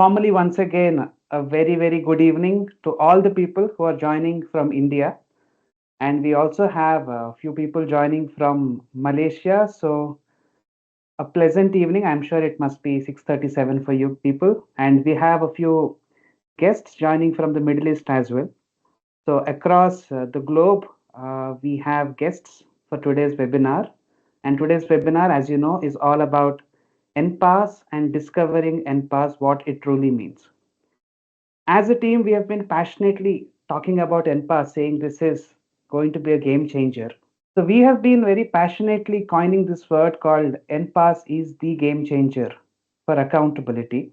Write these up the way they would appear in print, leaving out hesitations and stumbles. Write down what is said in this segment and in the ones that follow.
Formally, once again, a very, very good evening to all the people who are joining from India. And we also have a few people joining from Malaysia. So, a pleasant evening. I'm sure it must be 6:37 for you people. And we have a few guests joining from the Middle East as well. So, across the globe, we have guests for today's webinar. And today's webinar, as you know, is all about nPAS and discovering nPAS, what it truly means. As a team, we have been passionately talking about nPAS, saying this is going to be a game changer. So we have been very passionately coining this word called nPAS is the game changer for accountability.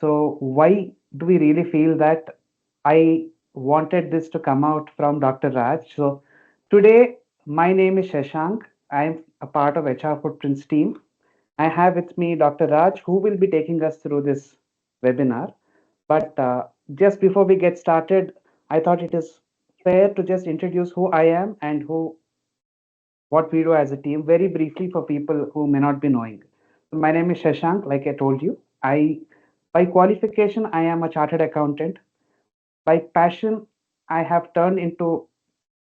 So why do we really feel that? I wanted this to come out from Dr. Raj. So today, my name is Shashank. I'm a part of HR Footprints team. I have with me Dr. Raj, who will be taking us through this webinar. But just before we get started, I thought it is fair to just introduce who I am and who what we do as a team very briefly for people who may not be knowing. So my name is Shashank, like I told you. I by qualification I am a chartered accountant. By passion, I have turned into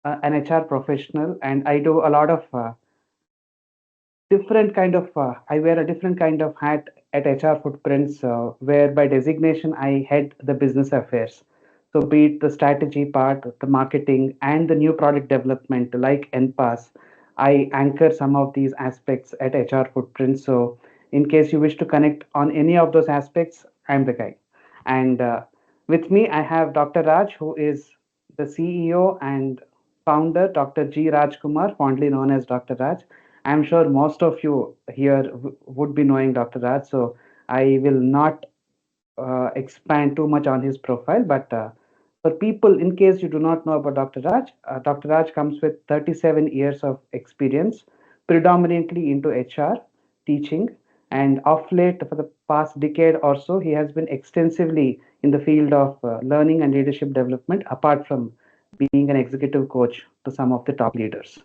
an HR professional, and I do a lot of different kind of I wear a different kind of hat at HR Footprints, where by designation I head the business affairs. So be it the strategy part, the marketing, and the new product development like nPass, I anchor some of these aspects at HR Footprints. So in case you wish to connect on any of those aspects, I'm the guy. And with me, I have Dr. Raj, who is the CEO and founder, Dr. G. Rajkumar, fondly known as Dr. Raj. I'm sure most of you here would be knowing Dr. Raj, so I will not expand too much on his profile. But for people, in case you do not know about Dr. Raj comes with 37 years of experience, predominantly into HR, teaching, and of late, for the past decade or so, he has been extensively in the field of learning and leadership development, apart from being an executive coach to some of the top leaders.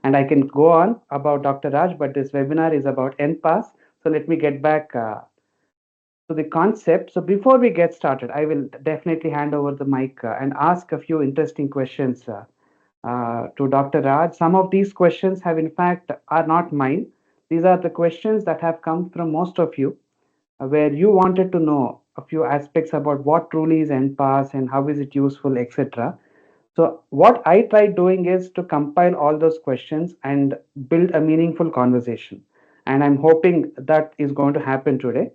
And I can go on about Dr. Raj, but this webinar is about nPass. So let me get back to the concept. So before we get started, I will definitely hand over the mic and ask a few interesting questions to Dr. Raj. Some of these questions have, in fact, are not mine. These are the questions that have come from most of you, where you wanted to know a few aspects about what truly is nPass and how is it useful, etc. So what I tried doing is to compile all those questions and build a meaningful conversation. And I'm hoping that is going to happen today.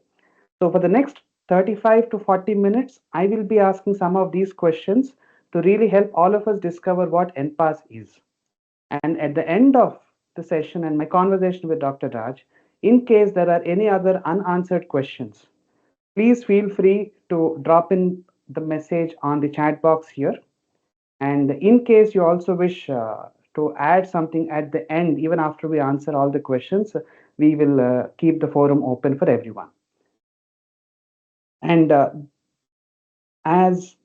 So for the next 35 to 40 minutes, I will be asking some of these questions to really help all of us discover what nPass is. And at the end of the session and my conversation with Dr. Raj, in case there are any other unanswered questions, please feel free to drop in the message on the chat box here. And in case you also wish to add something at the end, even after we answer all the questions, we will keep the forum open for everyone. And as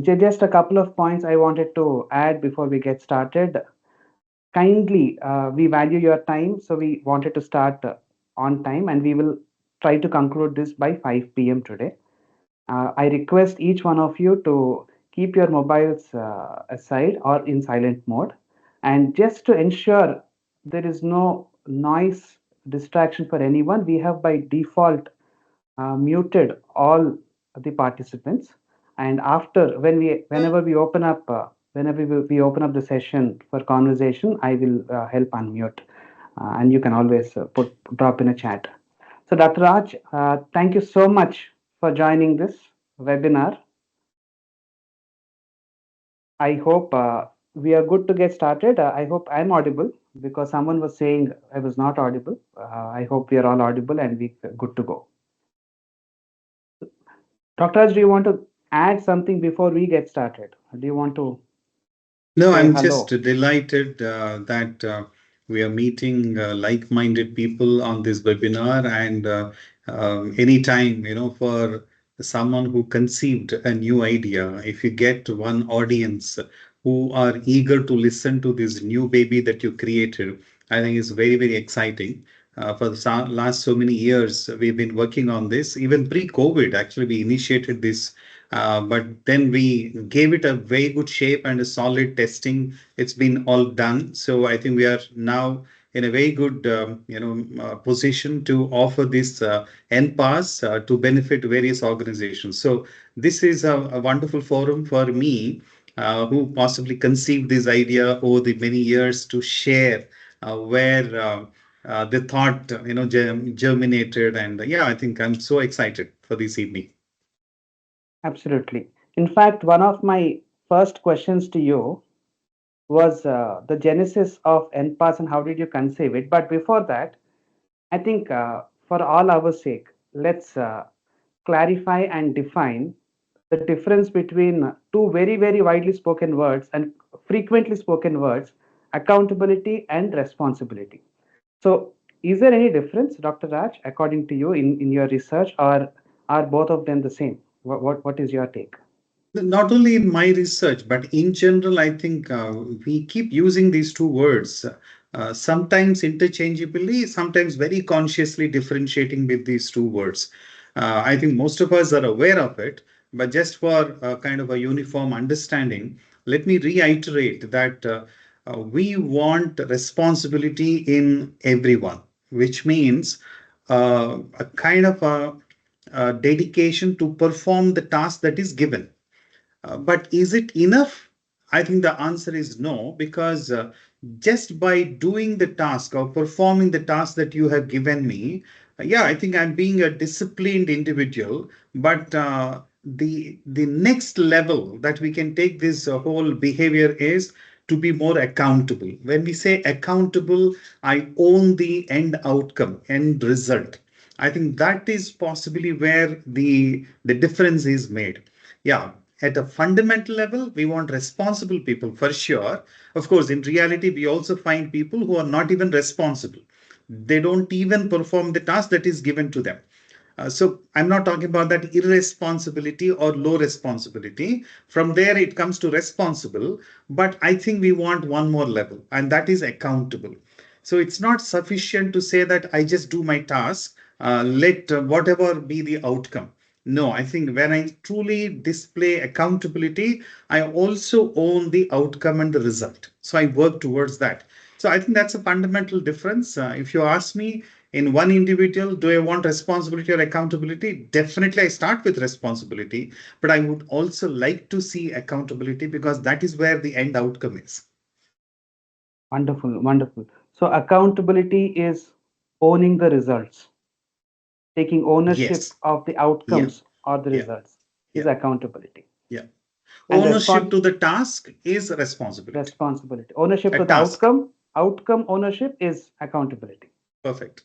just a couple of points I wanted to add before we get started. Kindly, we value your time, so we wanted to start on time, and we will try to conclude this by 5 p.m. today. I request each one of you to keep your mobiles aside or in silent mode. And just to ensure there is no noise distraction for anyone, we have by default muted all the participants. And after, whenever we open up, we open up the session for conversation, I will help unmute, and you can always drop in a chat. So, Dr. Raj, thank you so much for joining this webinar. I hope we are good to get started. I hope I'm audible because someone was saying I was not audible. I hope we are all audible and we good to go. Dr. Raj, do you want to add something before we get started? Do you want to No, say I'm just hello? delighted that we are meeting like-minded people on this webinar. And anytime, for someone who conceived a new idea, if you get one audience who are eager to listen to this new baby that you created, I think it's very, very exciting. For the last so many years, we've been working on this. Even pre-COVID, actually, we initiated this, but then we gave it a very good shape and a solid testing. It's been all done. So I think we are now in a very good, position to offer this nPAS to benefit various organizations. So this is a wonderful forum for me, who possibly conceived this idea over the many years to share where the thought, germinated. And yeah, I think I'm so excited for this evening. Absolutely. In fact, one of my first questions to you was the genesis of nPAS and how did you conceive it? But before that, I think for all our sake, let's clarify and define the difference between two very, very widely spoken words and frequently spoken words, accountability and responsibility. So, is there any difference, Dr. Raj, according to you, in your research, or are both of them the same? What is your take? Not only in my research, but in general, I think we keep using these two words, sometimes interchangeably, sometimes very consciously differentiating with these two words. I think most of us are aware of it, but just for kind of a uniform understanding, let me reiterate that we want responsibility in everyone, which means a kind of a dedication to perform the task that is given. But is it enough? I think the answer is no, because just by doing the task or performing the task that you have given me, yeah, I think I'm being a disciplined individual. But the next level that we can take this whole behavior is to be more accountable. When we say accountable, I own the end outcome, end result. I think that is possibly where the difference is made. Yeah, at a fundamental level, we want responsible people for sure. Of course, in reality, we also find people who are not even responsible. They don't even perform the task that is given to them. So I'm not talking about that irresponsibility or low responsibility. From there, it comes to responsible. But I think we want one more level, and that is accountable. So it's not sufficient to say that I just do my task, let whatever be the outcome. No, I think when I truly display accountability, I also own the outcome and the result. So I work towards that. So I think that's a fundamental difference. If you ask me, in one individual, do I want responsibility or accountability? Definitely, I start with responsibility, but I would also like to see accountability because that is where the end outcome is. Wonderful, wonderful. So, accountability is owning the results, taking ownership Yes. of the Yeah. outcomes or the Yeah. results is Yeah. accountability. Yeah. And Ownership to the task is responsibility. responsibility. Ownership A to the task. outcome ownership is accountability. Perfect.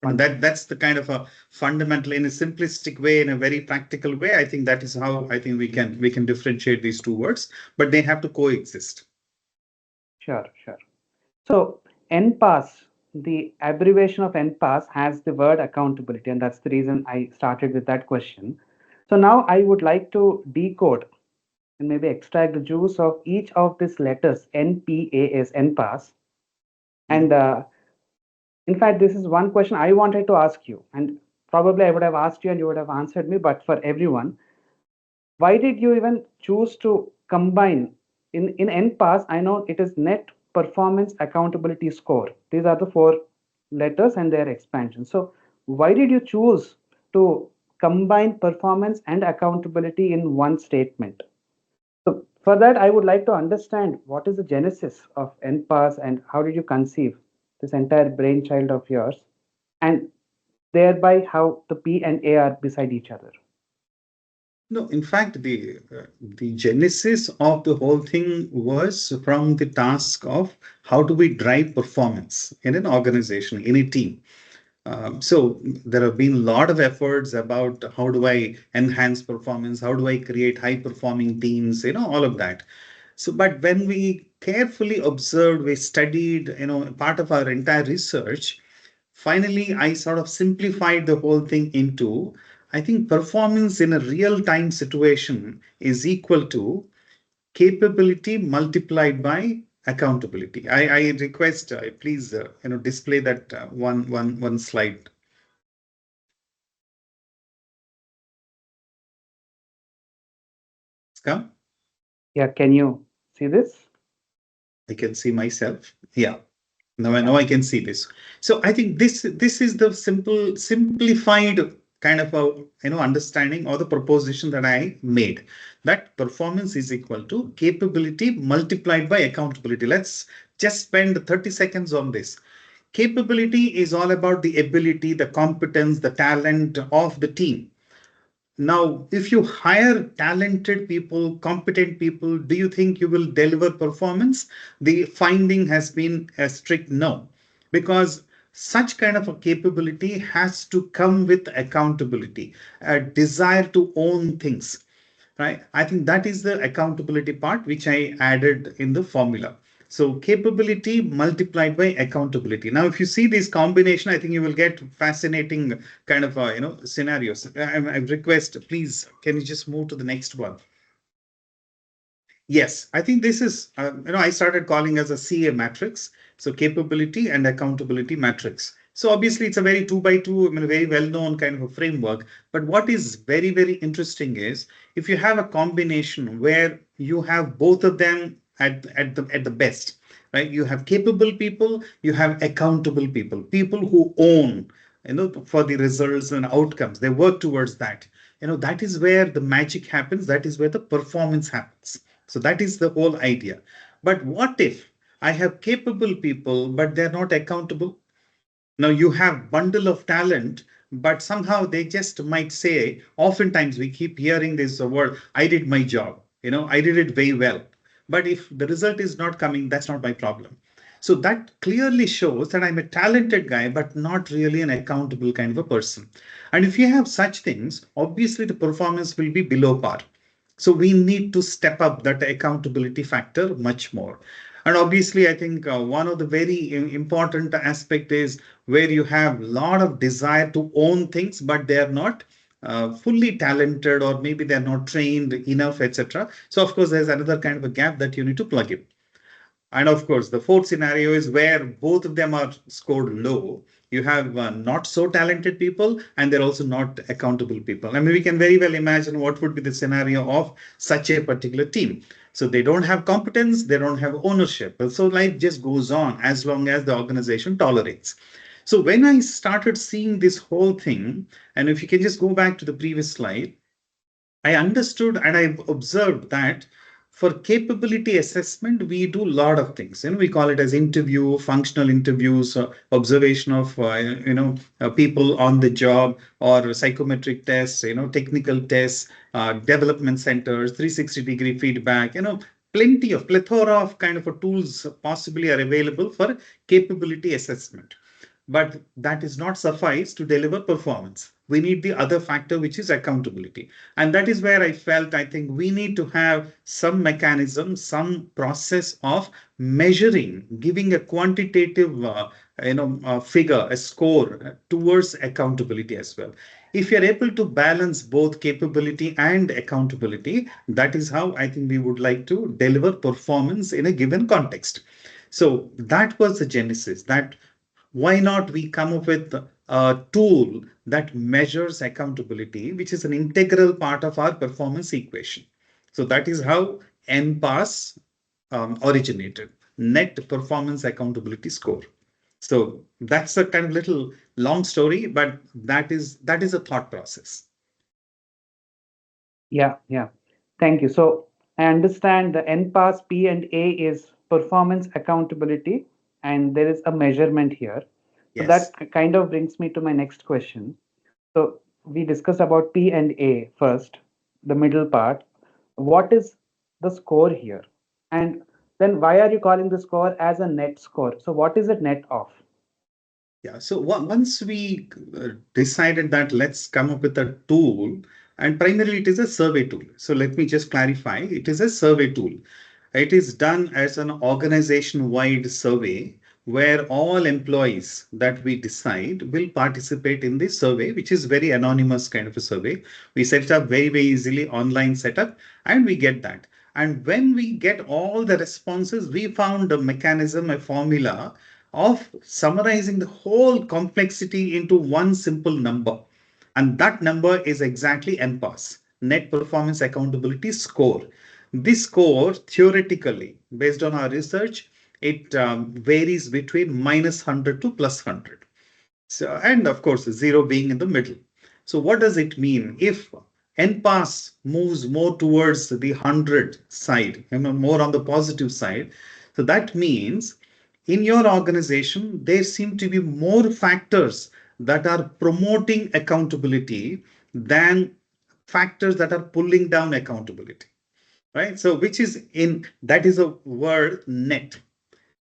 I mean, Wonderful. that's the kind of a fundamental, in a simplistic way, in a very practical way. I think that is how I think we can differentiate these two words, but they have to coexist. Sure, sure. So, nPAS, the abbreviation of nPAS has the word accountability, and that's the reason I started with that question. So, now I would like to decode and maybe extract the juice of each of these letters nPAS, nPAS. And Mhm. in fact, this is one question I wanted to ask you, and probably I would have asked you and you would have answered me, but for everyone, why did you even choose to combine in npass? I know it is net performance accountability score. These are the four letters and their expansion. So why did you choose to combine performance and accountability in one statement? So for that, I would like to understand what is the genesis of npass and how did you conceive this entire brainchild of yours, and thereby how the p and a are beside each other. No, in fact, the genesis of the whole thing was from the task of how do we drive performance in an organization, in a team. So there have been a lot of efforts about how do I enhance performance, how do I create high performing teams, all of that. So, but when we carefully observed, we studied, part of our entire research, finally, I sort of simplified the whole thing into, I think performance in a real time situation is equal to capability multiplied by accountability. I request, please, display that one slide. Come. Yeah, can you see this? I can see myself. Yeah. Now I Yeah. know I can see this. So I think this is the simplified kind of a understanding or the proposition that I made. That performance is equal to capability multiplied by accountability. Let's just spend 30 seconds on this. Capability is all about the ability, the competence, the talent of the team. Now, if you hire talented people, competent people, do you think you will deliver performance? The finding has been a strict no, because such kind of a capability has to come with accountability, a desire to own things, right? I think that is the accountability part which I added in the formula. So capability multiplied by accountability. Now, if you see this combination, I think you will get fascinating kind of scenarios. I request, please, can you just move to the next one? Yes, I think this is, I started calling as a CA matrix. So capability and accountability matrix. So obviously it's a very two by two, I mean, a very well-known kind of a framework. But what is very, very interesting is if you have a combination where you have both of them at the best, right? You have capable people, you have accountable people, people who own, for the results and outcomes. They work towards that. That is where the magic happens. That is where the performance happens. So that is the whole idea. But what if I have capable people, but they're not accountable? Now you have bundle of talent, but somehow they just might say, oftentimes we keep hearing this word, I did my job, I did it very well. But if the result is not coming, that's not my problem. So that clearly shows that I'm a talented guy, but not really an accountable kind of a person. And if you have such things, obviously the performance will be below par. So we need to step up that accountability factor much more. And obviously, I think one of the very important aspect is where you have a lot of desire to own things, but they are not fully talented, or maybe they're not trained enough, etc. So of course, there's another kind of a gap that you need to plug in. And of course, the fourth scenario is where both of them are scored low. You have not so talented people, and they're also not accountable people. I mean, we can very well imagine what would be the scenario of such a particular team. So they don't have competence, they don't have ownership. So life just goes on as long as the organization tolerates. So when I started seeing this whole thing, and if you can just go back to the previous slide, I understood and I observed that for capability assessment, we do a lot of things. We call it as interview, functional interviews, observation of people on the job, or psychometric tests, technical tests, development centers, 360-degree feedback. Plenty of plethora of kind of tools possibly are available for capability assessment. But that is not suffice to deliver performance. We need the other factor, which is accountability. And that is where I felt I think we need to have some mechanism, some process of measuring, giving a quantitative figure, a score towards accountability as well. If you're able to balance both capability and accountability, that is how I think we would like to deliver performance in a given context. So that was the genesis. That why not we come up with a tool that measures accountability, which is an integral part of our performance equation. So that is how nPAS originated, Net Performance Accountability Score. So that's a kind of little long story, but that is a thought process. Yeah, yeah. Thank you. So I understand the NPAS P and A is performance accountability, and there is a measurement here. So that Yes. kind of brings me to my next question. So we discussed about P and A first, the middle part. What is the score here? And then why are you calling the score as a net score? So what is it net of? Yeah, so once we decided that let's come up with a tool, and primarily it is a survey tool. So let me just clarify, it is a survey tool. It is done as an organization-wide survey where all employees that we decide will participate in this survey, which is very anonymous kind of a survey. We set it up very, very easily, online setup, and we get that. And when we get all the responses, we found a mechanism, a formula of summarizing the whole complexity into one simple number. And that number is exactly nPAS, Net Performance Accountability Score. This score, theoretically, based on our research, it varies between -100 to +100. So, and of course, zero being in the middle. So, what does it mean if NPAS moves more towards the 100 side, more on the positive side? So, that means in your organization, there seem to be more factors that are promoting accountability than factors that are pulling down accountability, right? So, which is in that is a word net.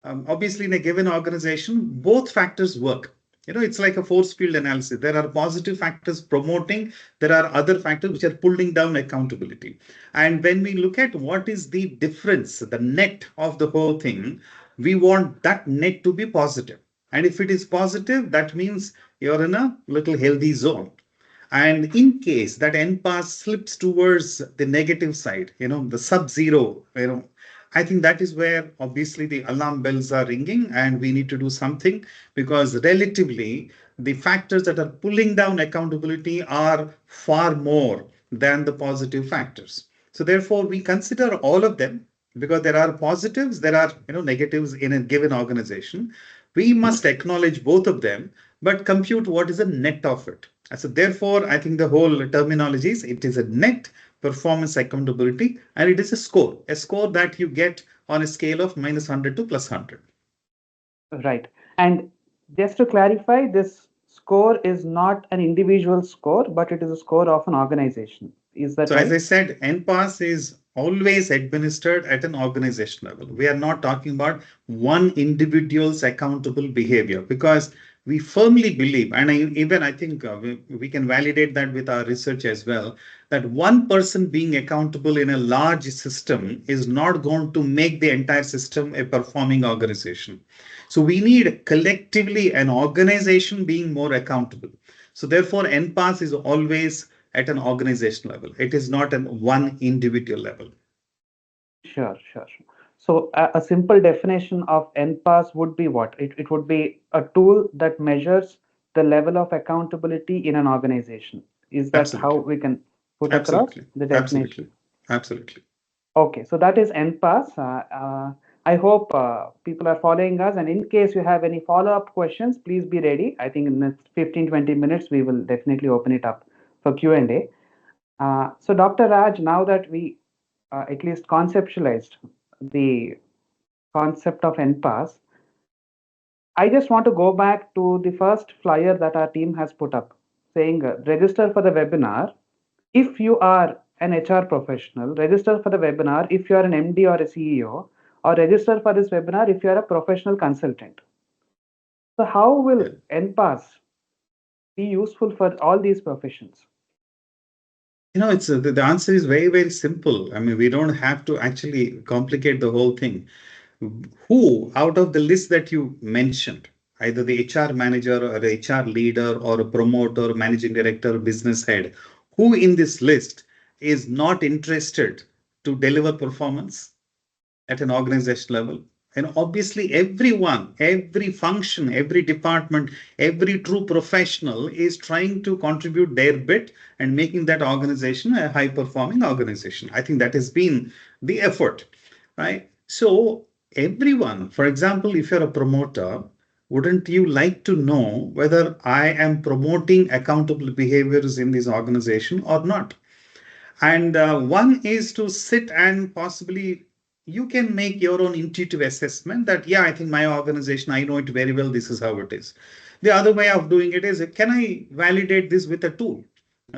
Obviously, in a given organization, both factors work. It's like a force field analysis. There are positive factors promoting, there are other factors which are pulling down accountability. And when we look at what is the difference, the net of the whole thing, we want that net to be positive. And if it is positive, that means you're in a little healthy zone. And in case that nPAS slips towards the negative side, the sub-zero, I think that is where obviously the alarm bells are ringing and we need to do something, because relatively the factors that are pulling down accountability are far more than the positive factors. So therefore we consider all of them, because there are positives, there are negatives in a given organization. We must acknowledge both of them, but compute what is the net of it. So therefore, I think the whole terminology is it is a net performance accountability, and it is a score that you get on a scale of -100 to +100. Right. And just to clarify, this score is not an individual score, but it is a score of an organization. Is that So as I right? said, NPAS is always administered at an organization level. We are not talking about one individual's accountable behavior, because we firmly believe, and even I think we can validate that with our research as well, that one person being accountable in a large system is not going to make the entire system a performing organization. So we need collectively an organization being more accountable. So therefore, NPAS is always at an organization level. It is not an one individual level. Sure, sure, sure. So a simple definition of nPAS would be what? It would be a tool that measures the level of accountability in an organization. Is that how Absolutely. we can put across Absolutely. the definition? Absolutely. Absolutely. Okay, so that is nPAS. I hope people are following us, and in case you have any follow-up questions, please be ready. I think in the next 15-20 minutes, we will definitely open it up for Q&A. So Dr. Raj, now that we at least conceptualized the concept of nPAS, I just want to go back to the first flyer that our team has put up saying register for the webinar if you are an HR professional, register for the webinar if you are an MD or a CEO, or register for this webinar if you are a professional consultant. So, how will Yeah. nPAS be useful for all these professions? It's the answer is very, very simple. I mean, we don't have to actually complicate the whole thing. Who out of the list that you mentioned, either the HR manager or a HR leader or a promoter, managing director, business head, who in this list is not interested to deliver performance at an organization level? And obviously, everyone, every function, every department, every true professional is trying to contribute their bit and making that organization a high performing organization. I think that has been the effort, right? So, everyone, for example, if you're a promoter, wouldn't you like to know whether I am promoting accountable behaviors in this organization or not? And one is to sit and possibly you can make your own intuitive assessment that, yeah, I think my organization, I know it very well, this is how it is. The other way of doing it is, can I validate this with a tool?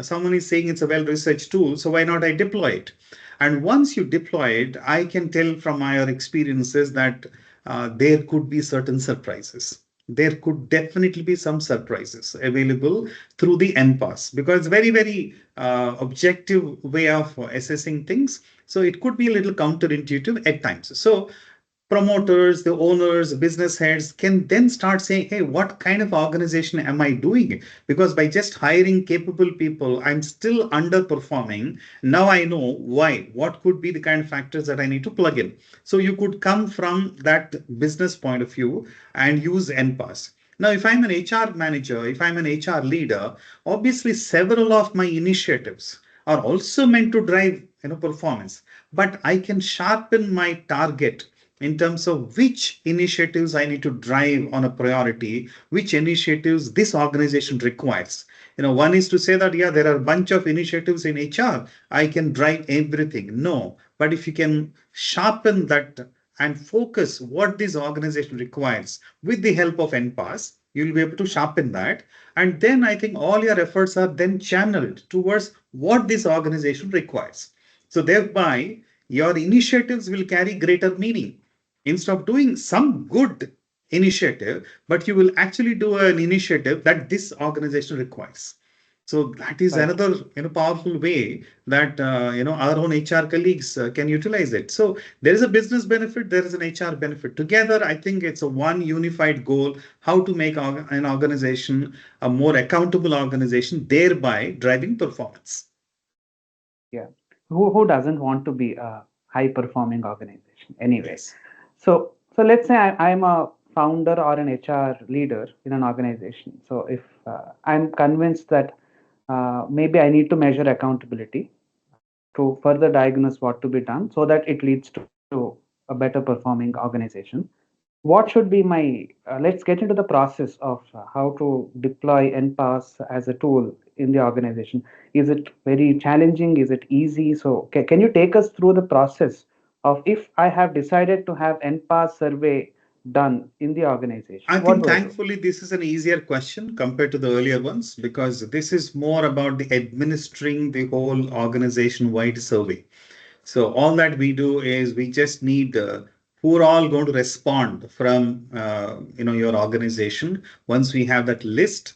Someone is saying it's a well researched tool, so why not I deploy it? And once you deploy it, I can tell from my experiences that there could be certain surprises. There could definitely be some surprises available through the nPAS, because very, very objective way of assessing things. So it could be a little counterintuitive at times. So promoters, the owners, business heads can then start saying, hey, what kind of organization am I doing? Because by just hiring capable people, I'm still underperforming. Now I know why. What could be the kind of factors that I need to plug in? So you could come from that business point of view and use npas. Now, if I'm an HR manager, if I'm an HR leader, obviously several of my initiatives are also meant to drive performance, but I can sharpen my target in terms of which initiatives I need to drive on a priority, which initiatives this organization requires. One is to say that, yeah, there are a bunch of initiatives in HR, I can drive everything. No, but if you can sharpen that and focus what this organization requires with the help of npas, you'll be able to sharpen that. And then I think all your efforts are then channeled towards what this organization requires. So thereby, your initiatives will carry greater meaning. Instead of doing some good initiative, but you will actually do an initiative that this organization requires. So that is Right. another powerful way that our own HR colleagues can utilize it. So there is a business benefit, there is an HR benefit. Together, I think it's a one unified goal: how to make an organization a more accountable organization, thereby driving performance. Yeah. Who doesn't want to be a high performing organization anyway? Yes. So let's say I'm a founder or an HR leader in an organization. So if I'm convinced that maybe I need to measure accountability to further diagnose what to be done so that it leads to a better performing organization. What should be my let's get into the process of how to deploy npas as a tool in the organization. Is it very challenging? Is it easy? So can you take us through the process of if I have decided to have npas survey done in the organization, I what think do I do? thankfully this is an easier question compared to the earlier ones, because this is more about the administering the whole organization wide survey. So all that we do is we just need who are all going to respond from your organization. Once we have that list,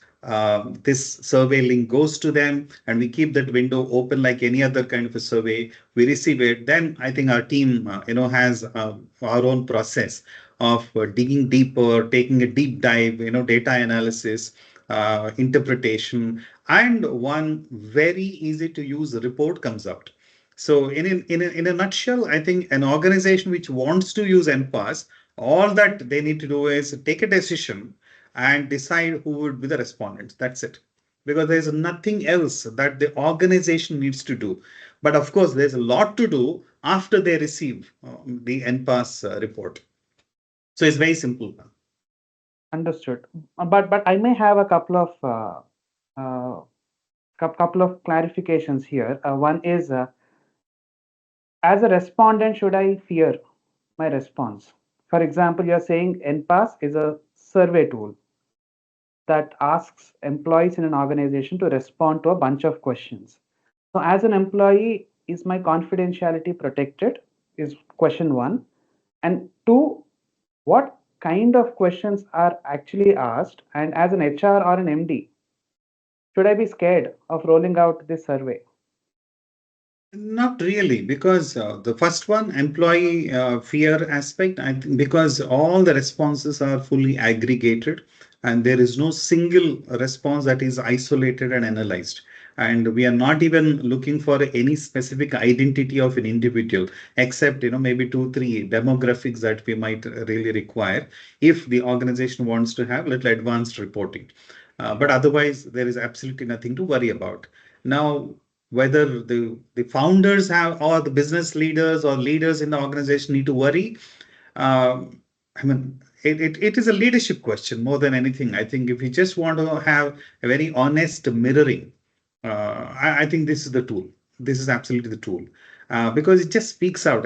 this survey link goes to them, and we keep that window open like any other kind of a survey. We receive it. Then I think our team has our own process of digging deeper, taking a deep dive, data analysis, interpretation, and one very easy to use report comes out. So in a nutshell, I think an organization which wants to use npas, all that they need to do is take a decision and decide who would be the respondents. That's it. Because there's nothing else that the organization needs to do. But of course, there's a lot to do after they receive the npas report. So it's very simple. Understood. But I may have a uh, couple of clarifications here. One is as a respondent, should I fear my response? For example, you're saying NPAS is a survey tool that asks employees in an organization to respond to a bunch of questions. So, as an employee, is my confidentiality protected? Is question one. And two, what kind of questions are actually asked? And as an HR or an MD, should I be scared of rolling out this survey? Not really, because the first one, employee fear aspect, I think because all the responses are fully aggregated and there is no single response that is isolated and analyzed. And we are not even looking for any specific identity of an individual, except, maybe two, three demographics that we might really require if the organization wants to have little advanced reporting. But otherwise, there is absolutely nothing to worry about. Now, whether the founders have or the business leaders or leaders in the organization need to worry, um, I mean, it is a leadership question more than anything. I think if you just want to have a very honest mirroring, I think this is the tool. This is absolutely the tool. Because it just speaks out.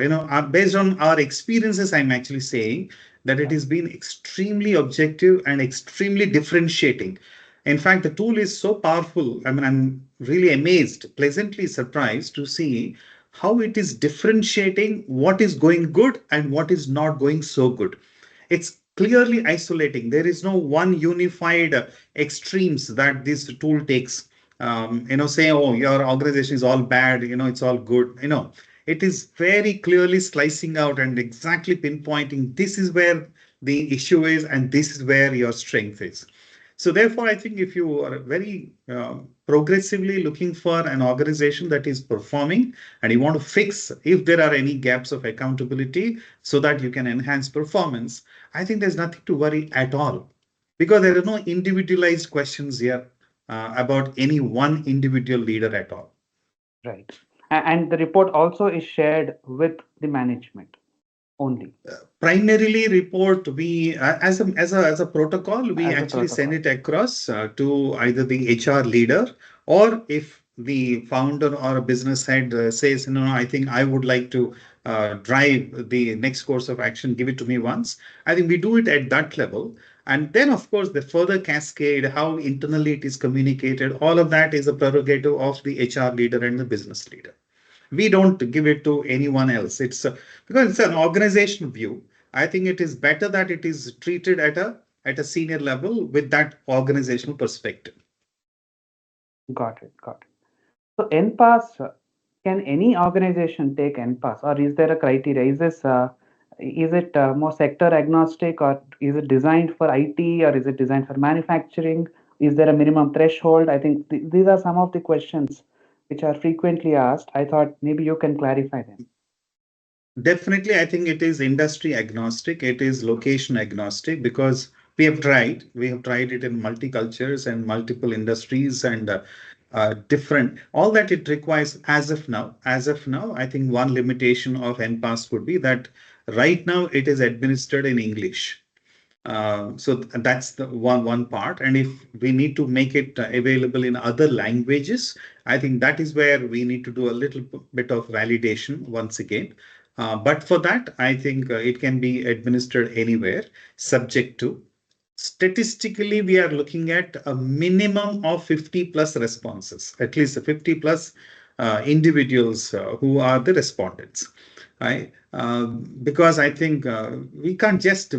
Based on our experiences, I'm actually saying that it Yeah. has been extremely objective and extremely differentiating. In fact, the tool is so powerful. I mean, I'm really amazed, pleasantly surprised to see how it is differentiating what is going good and what is not going so good. It's clearly isolating. There is no one unified extremes that this tool takes. Say, oh, your organization is all bad, it's all good. It is very clearly slicing out and exactly pinpointing this is where the issue is and this is where your strength is. So therefore, I think if you are very progressively looking for an organization that is performing and you want to fix if there are any gaps of accountability so that you can enhance performance, I think there's nothing to worry at all because there are no individualized questions here about any one individual leader at all. Right. And the report also is shared with the management only Primarily report we as a protocol we as a actually send protocol. it across to either the HR leader or if the founder or a business head says no, I think I would like to drive the next course of action, give it to me once. I think we do it at that level, and then of course the further cascade, how internally it is communicated, all of that is a prerogative of the HR leader and the business leader. We don't give it to anyone else. Because it's an organizational view. I think it is better that it is treated at a senior level with that organizational perspective. Got it. Got it. So nPAS, can any organization take nPAS, or is there a criteria? Is it more sector agnostic, or is it designed for IT, or is it designed for manufacturing? Is there a minimum threshold? I think these are some of the questions which are frequently asked. I thought maybe you can clarify them. Definitely, I think it is industry agnostic. It is location agnostic because we have tried. We have tried it in multicultures and multiple industries and different. All that it requires as of now. As of now, I think one limitation of NPAS would be that right now it is administered in English. So that's the one part. And if we need to make it available in other languages, I think that is where we need to do a little bit of validation once again. But for that, I think it can be administered anywhere, subject to. Statistically, we are looking at a minimum of 50 plus responses, at least 50 plus individuals who are the respondents, right? Because I think we can't just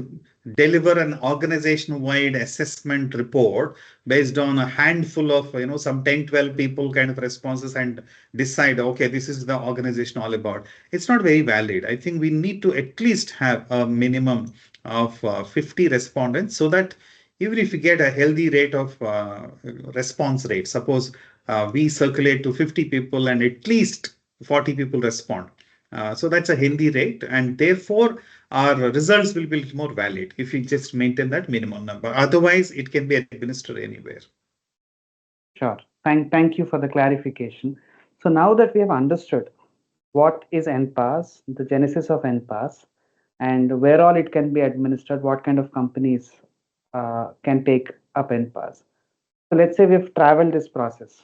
deliver an organization-wide assessment report based on a handful of, some 10, 12 people kind of responses and decide, okay, this is the organization all about. It's not very valid. I think we need to at least have a minimum of 50 respondents so that even if you get a healthy rate of response rate, suppose we circulate to 50 people and at least 40 people respond. So that's a healthy rate, and therefore our results will be more valid if we just maintain that minimum number. Otherwise, it can be administered anywhere. Sure. Thank you for the clarification. So now that we have understood what is nPAS, the genesis of nPAS, and where all it can be administered, what kind of companies can take up nPAS. So let's say we've traveled this process.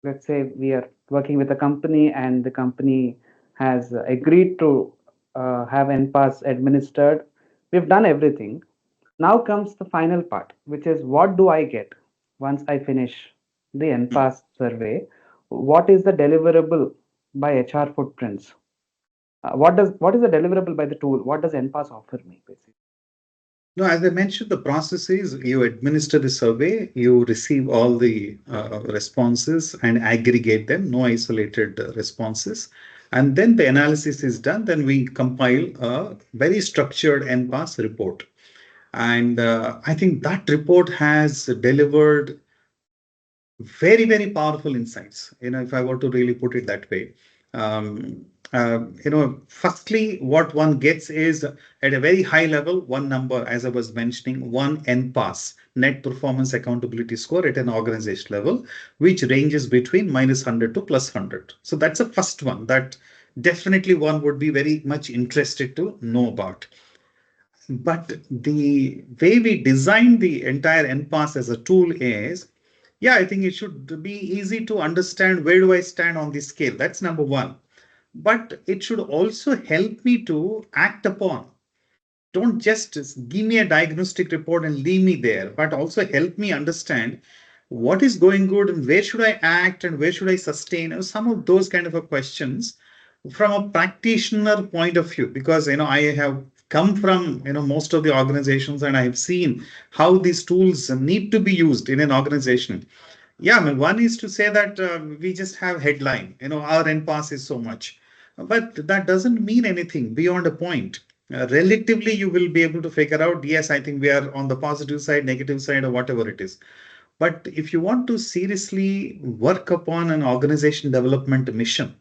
Let's say we are working with a company and the company has agreed to have nPAS administered. We've done everything. Now comes the final part, which is what do I get once I finish the nPAS survey? What is the deliverable by HR footprints? What is the deliverable by the tool? What does nPAS offer me, basically? No, as I mentioned, the process is you administer the survey, you receive all the responses and aggregate them, no isolated responses. And then the analysis is done. Then we compile a very structured NPAS report. And I think that report has delivered very, very powerful insights, if I were to really put it that way. Firstly, what one gets is at a very high level, one number, as I was mentioning, one NPAS, net performance accountability score at an organization level, which ranges between -100 to +100. So that's the first one that definitely one would be very much interested to know about. But the way we design the entire NPAS as a tool is, yeah, I think it should be easy to understand where do I stand on this scale. That's number one. But it should also help me to act upon. Don't just give me a diagnostic report and leave me there, but also help me understand what is going good and where should I act and where should I sustain. Some of those kind of a questions from a practitioner point of view, because I have come from most of the organizations and I have seen how these tools need to be used in an organization. Yeah, I mean, one is to say that we just have headline, our NPAS is so much. but that doesn't mean anything beyond a point. Relatively, you will be able to figure out, yes, I think we are on the positive side, negative side, or whatever it is. But if you want to seriously work upon an organization development mission,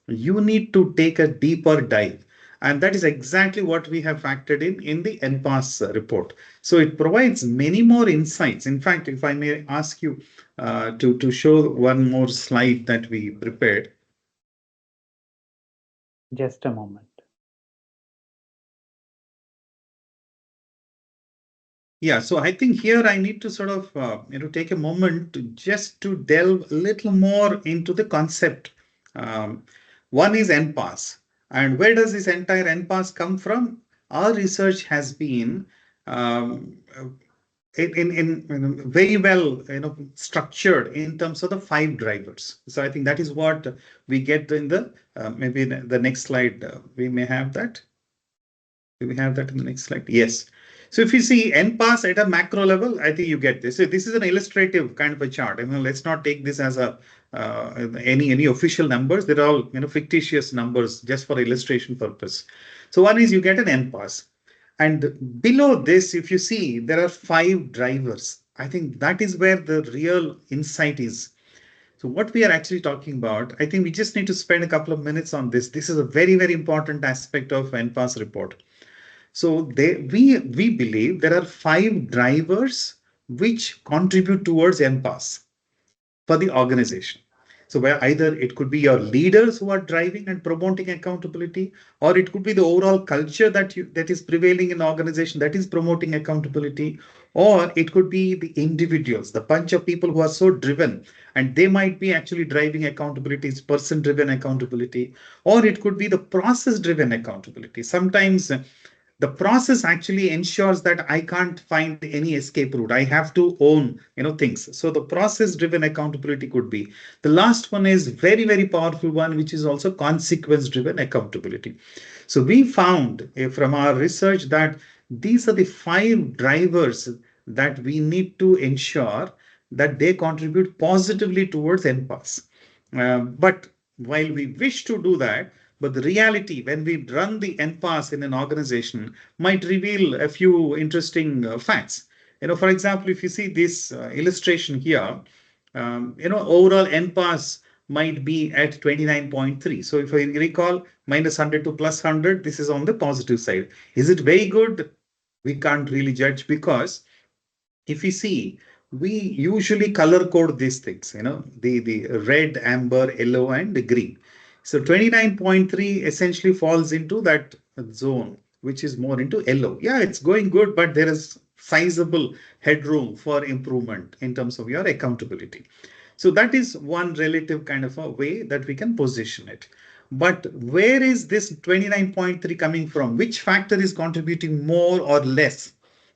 you need to take a deeper dive. And that is exactly what we have factored in the npas report. So it provides many more insights. In fact, if I may ask you to show one more slide that we prepared. Just a moment. Yeah, so I think here I need to sort of take a moment to just to delve a little more into the concept. Um, One is npas, and where does this entire npas come from? Our research has been um, very well structured in terms of the five drivers. So I think that is what we get in the maybe the next slide. We may have that. Do we have that in the next slide? Yes. So if you see npas at a macro level, I think you get this. So this is an illustrative kind of a chart. I mean, let's not take this as a any official numbers. They're all fictitious numbers just for illustration purpose. So one is you get an npas, and below this, if you see, there are five drivers. I think that is where the real insight is. So what we are actually talking about, I think we just need to spend a couple of minutes on this. This is a very, very important aspect of npas report. So we believe there are five drivers which contribute towards npas for the organization. So where either it could be your leaders who are driving and promoting accountability, or it could be the overall culture that is prevailing in the organization that is promoting accountability, or it could be the individuals, the bunch of people who are so driven, and they might be actually driving accountability, it's person-driven accountability, or it could be the process-driven accountability. Sometimes the process actually ensures that I can't find any escape route. I have to own things. So the process driven accountability could be. The last one is very, very powerful one, which is also consequence driven accountability. So we found from our research that these are the five drivers that we need to ensure that they contribute positively towards npas. But while we wish to do that, but the reality, when we run the npas in an organization, might reveal a few interesting facts. For example, if you see this illustration here, overall npas might be at 29.3. So if I recall, minus 100 to plus 100, this is on the positive side. Is it very good? We can't really judge, because if you see, we usually color code these things, the red, amber, yellow, and the green. So 29.3 essentially falls into that zone, which is more into yellow. Yeah, it's going good, but there is sizable headroom for improvement in terms of your accountability. So that is one relative kind of a way that we can position it. But where is this 29.3 coming from? Which factor is contributing more or less?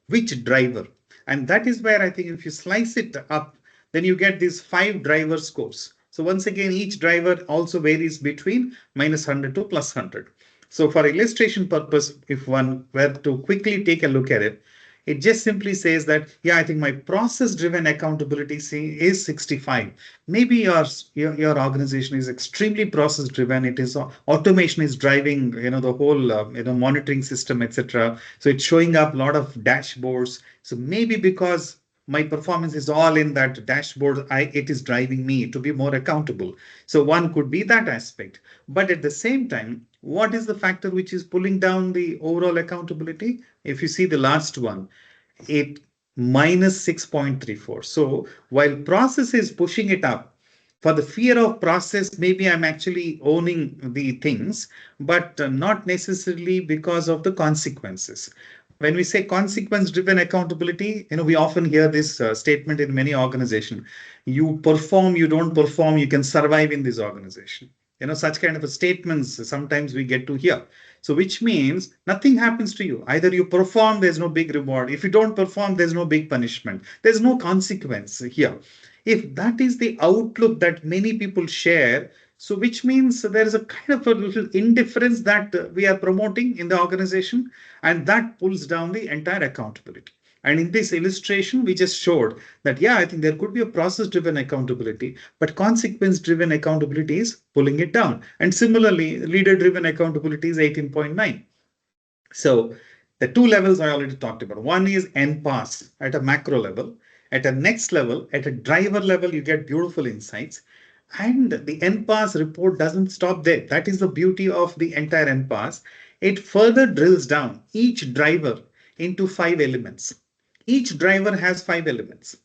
Which driver? And that is where I think if you slice it up, then you get these five driver scores. So once again, each driver also varies between minus 100 to plus 100. So for illustration purpose, if one were to quickly take a look at it, it just simply says that, yeah, I think my process driven accountability is 65. Maybe your organization is extremely process driven. It is automation is driving, the whole, monitoring system, etc. So it's showing up a lot of dashboards. So maybe because my performance is all in that dashboard, it is driving me to be more accountable. So one could be that aspect. But at the same time, what is the factor which is pulling down the overall accountability? If you see the last one, it minus 6.34. So while process is pushing it up, for the fear of process, maybe I'm actually owning the things, but not necessarily because of the consequences. When we say consequence driven accountability, we often hear this statement in many organizations: you perform, you don't perform, you can survive in this organization. Such kind of statements sometimes we get to hear. So which means nothing happens to you. Either you perform, there's no big reward. If you don't perform, there's no big punishment. There's no consequence here. If that is the outlook that many people share, so which means there is a kind of a little indifference that we are promoting in the organization, and that pulls down the entire accountability. And in this illustration, we just showed that, yeah, I think there could be a process driven accountability, but consequence driven accountability is pulling it down. And similarly, leader driven accountability is 18.9. So the two levels I already talked about. One is nPAS at a macro level. At a next level, at a driver level, you get beautiful insights. And the nPAS report doesn't stop there. That is the beauty of the entire nPAS. It further drills down each driver into five elements. Each driver has five elements.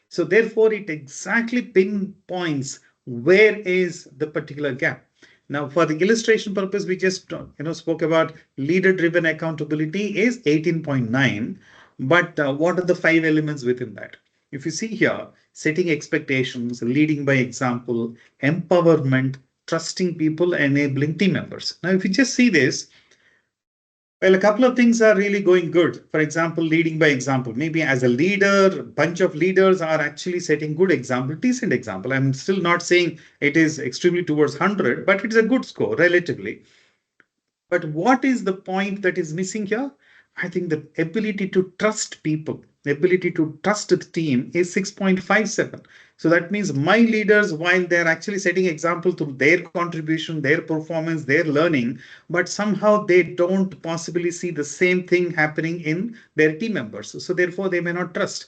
So therefore, it exactly pinpoints where is the particular gap. Now, for the illustration purpose, we just spoke about leader-driven accountability is 18.9, but what are the five elements within that? If you see here, setting expectations, leading by example, empowerment, trusting people, enabling team members. Now, if you just see this, well, a couple of things are really going good. For example, leading by example. Maybe as a leader, a bunch of leaders are actually setting good example, decent example. I'm still not saying it is extremely towards 100, but it's a good score relatively. But what is the point that is missing here? I think the ability to trust people, the ability to trust the team is 6.57. So that means my leaders, while they're actually setting example through their contribution, their performance, their learning, but somehow they don't possibly see the same thing happening in their team members. So therefore, they may not trust.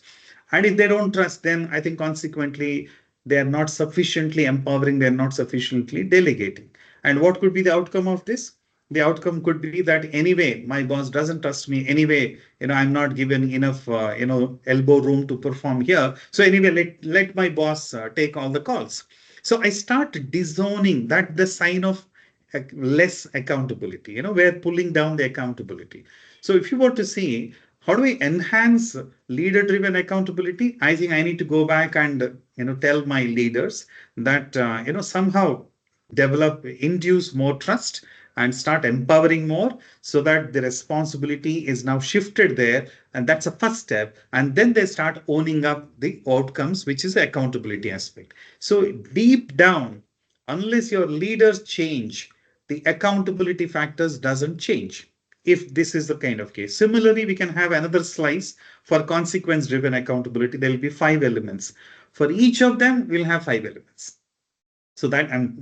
And if they don't trust, then I think consequently, they are not sufficiently empowering, they're not sufficiently delegating. And what could be the outcome of this? The outcome could be that anyway my boss doesn't trust me anyway, I'm not given enough elbow room to perform here, so anyway let my boss take all the calls. So I start disowning that, the sign of less accountability, we're pulling down the accountability. So if you were to see how do we enhance leader driven accountability, I think I need to go back and tell my leaders that somehow develop, induce more trust and start empowering more, so that the responsibility is now shifted there. And that's a first step. And then they start owning up the outcomes, which is the accountability aspect. So deep down, unless your leaders change, the accountability factors doesn't change. If this is the kind of case. Similarly, we can have another slice for consequence driven accountability. There will be five elements. For each of them, we'll have five elements. So that I'm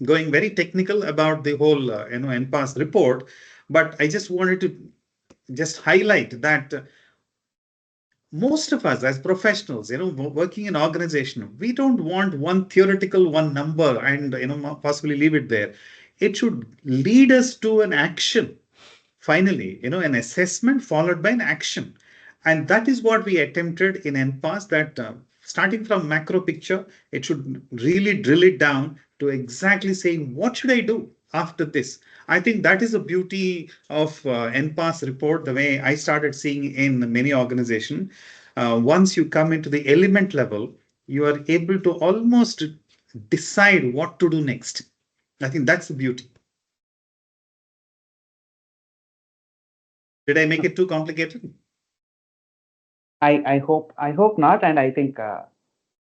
going very technical about the whole nPAS report, but I just wanted to just highlight that most of us as professionals, working in organization, we don't want one theoretical one number and possibly leave it there. It should lead us to an action. Finally, an assessment followed by an action. And that is what we attempted in nPAS, that starting from macro picture, it should really drill it down to exactly saying, what should I do after this? I think that is the beauty of nPAS report, the way I started seeing in many organizations. Once you come into the element level, you are able to almost decide what to do next. I think that's the beauty. Did I make it too complicated? I hope not, and I think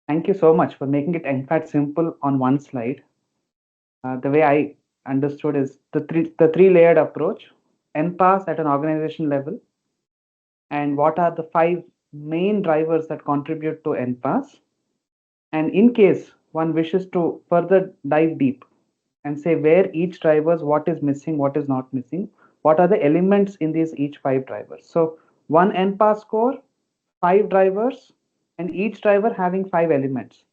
thank you so much for making it in fact simple on one slide. The way I understood is the three layered approach, nPAS at an organization level, and what are the five main drivers that contribute to nPAS. And in case one wishes to further dive deep and say where each drivers, what is missing, what is not missing, what are the elements in these each five drivers. So one nPAS score, five drivers, and each driver having five elements.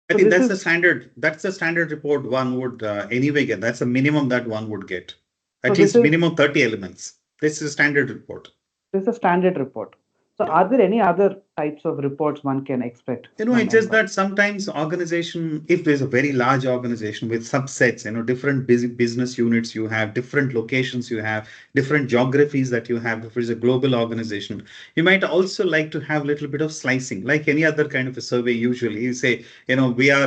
I So think this that's is the standard. That's the standard report one would anyway get. That's a minimum that one would get. so At this least is minimum 30 elements. This is a standard report. this is a standard report. So Yeah. are there any other types of reports one can expect from It's just nPAS? that sometimes organization, if there's a very large organization with subsets, different busy business units you have, different locations you have, different geographies that you have, if it's a global organization, you might also like to have a little bit of slicing, like any other kind of a survey. Usually you say, we are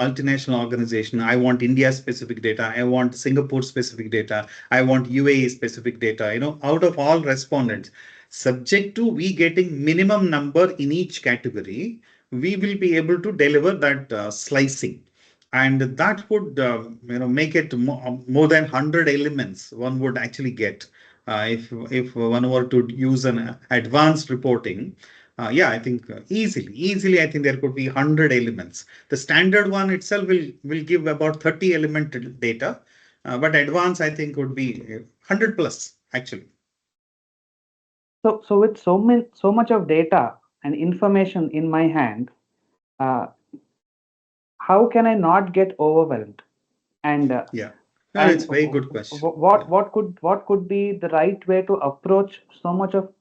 multinational organization. I want India specific data. I want Singapore specific data. I want UAE specific data, out of all respondents, subject to we getting minimum number in each category, we will be able to deliver that slicing. And that would make it more than 100 elements one would actually get. If one were to use an advanced reporting, yeah, I think easily, I think there could be 100 elements. The standard one itself will give about 30 element data, but advanced, I think, would be 100 plus actually. So with so much of data and information in my hand, uh, how can I not get overwhelmed? And Yeah, no, it's a very good question. Yeah. what could be the right way to approach so much of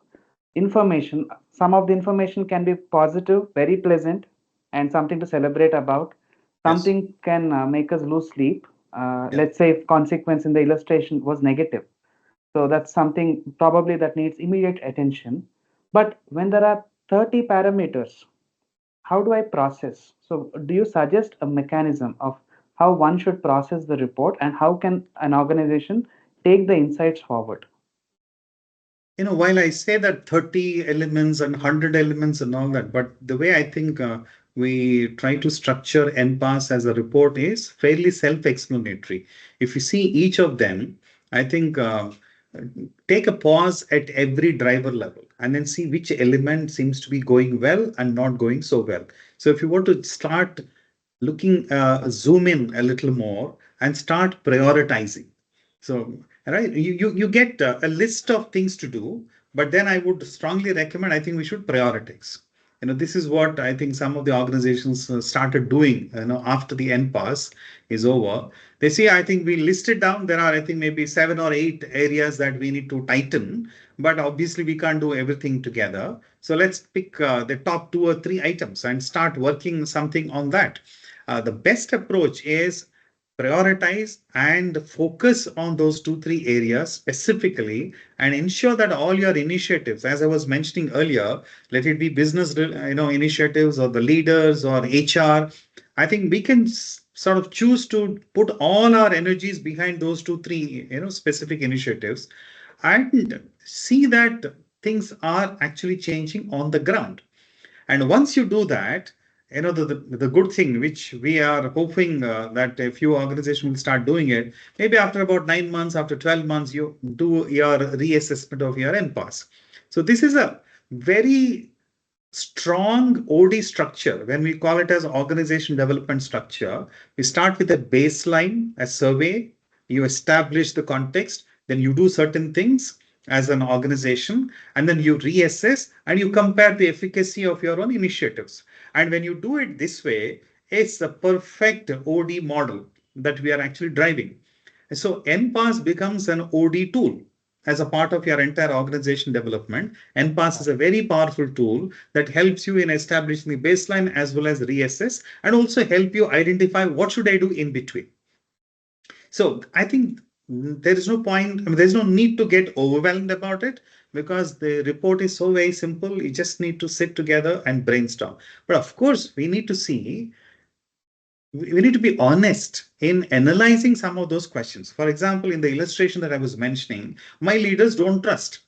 information? Some of the information can be positive, very pleasant, and something to celebrate about. Yes. Something can make us lose sleep. Yeah. Let's say if consequence in the illustration was negative, so that's something probably that needs immediate attention. But when there are 30 parameters, how do I process? So, do you suggest a mechanism of how one should process the report and how can an organization take the insights forward? While I say that 30 elements and 100 elements and all that, but the way I think we try to structure nPAS as a report is fairly self-explanatory. If you see each of them, I think take a pause at every driver level and then see which element seems to be going well and not going so well. So if you want to start looking, zoom in a little more and start prioritizing. So, right, you get a list of things to do, but then I would strongly recommend, I think we should prioritize. This is what I think some of the organizations started doing, after the nPAS is over. They say, I think we listed down, there are, I think, maybe 7 or 8 areas that we need to tighten, but obviously we can't do everything together. So let's pick the top 2 or 3 items and start working something on that. The best approach is prioritize and focus on those 2 3 areas specifically and ensure that all your initiatives, as I was mentioning earlier, let it be business initiatives or the leaders or HR, I think we can sort of choose to put all our energies behind those 2 3 specific initiatives and see that things are actually changing on the ground. And once you do that, the good thing which we are hoping that a few organizations will start doing it, maybe after about 9 months, after 12 months, you do your reassessment of your nPAS. So this is a very strong OD structure. When we call it as organization development structure, we start with a baseline, a survey, you establish the context, then you do certain things as an organization, and then you reassess and you compare the efficacy of your own initiatives. And when you do it this way, it's the perfect OD model that we are actually driving. So nPAS becomes an OD tool as a part of your entire organization development. nPAS is a very powerful tool that helps you in establishing the baseline as well as reassess and also help you identify what should I do in between. So I think there is no point, there's no need to get overwhelmed about it because the report is so very simple. You just need to sit together and brainstorm. But of course, we need to be honest in analyzing some of those questions. For example, in the illustration that I was mentioning, my leaders don't trust.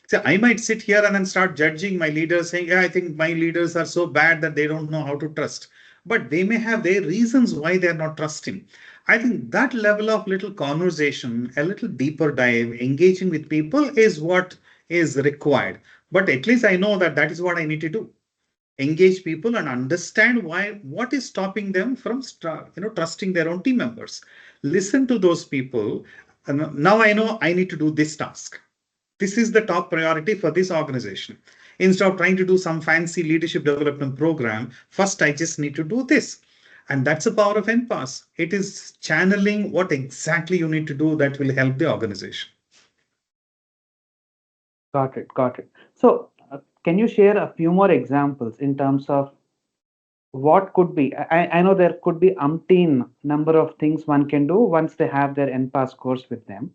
So I might sit here and then start judging my leaders, saying, yeah, I think my leaders are so bad that they don't know how to trust. But they may have their reasons why they're not trusting. I think that level of little conversation, a little deeper dive, engaging with people is what is required. But at least I know that that is what I need to do, engage people and understand what is stopping them from trusting their own team members. Listen to those people, and now I know I need to do this task. This is the top priority for this organization. Instead of trying to do some fancy leadership development program, first I just need to do this. And that's the power of nPAS. It is channeling what exactly you need to do that will help the organization. Got it, got it. So, can you share a few more examples in terms of what could be? I know there could be umpteen number of things one can do once they have their NPAS course with them.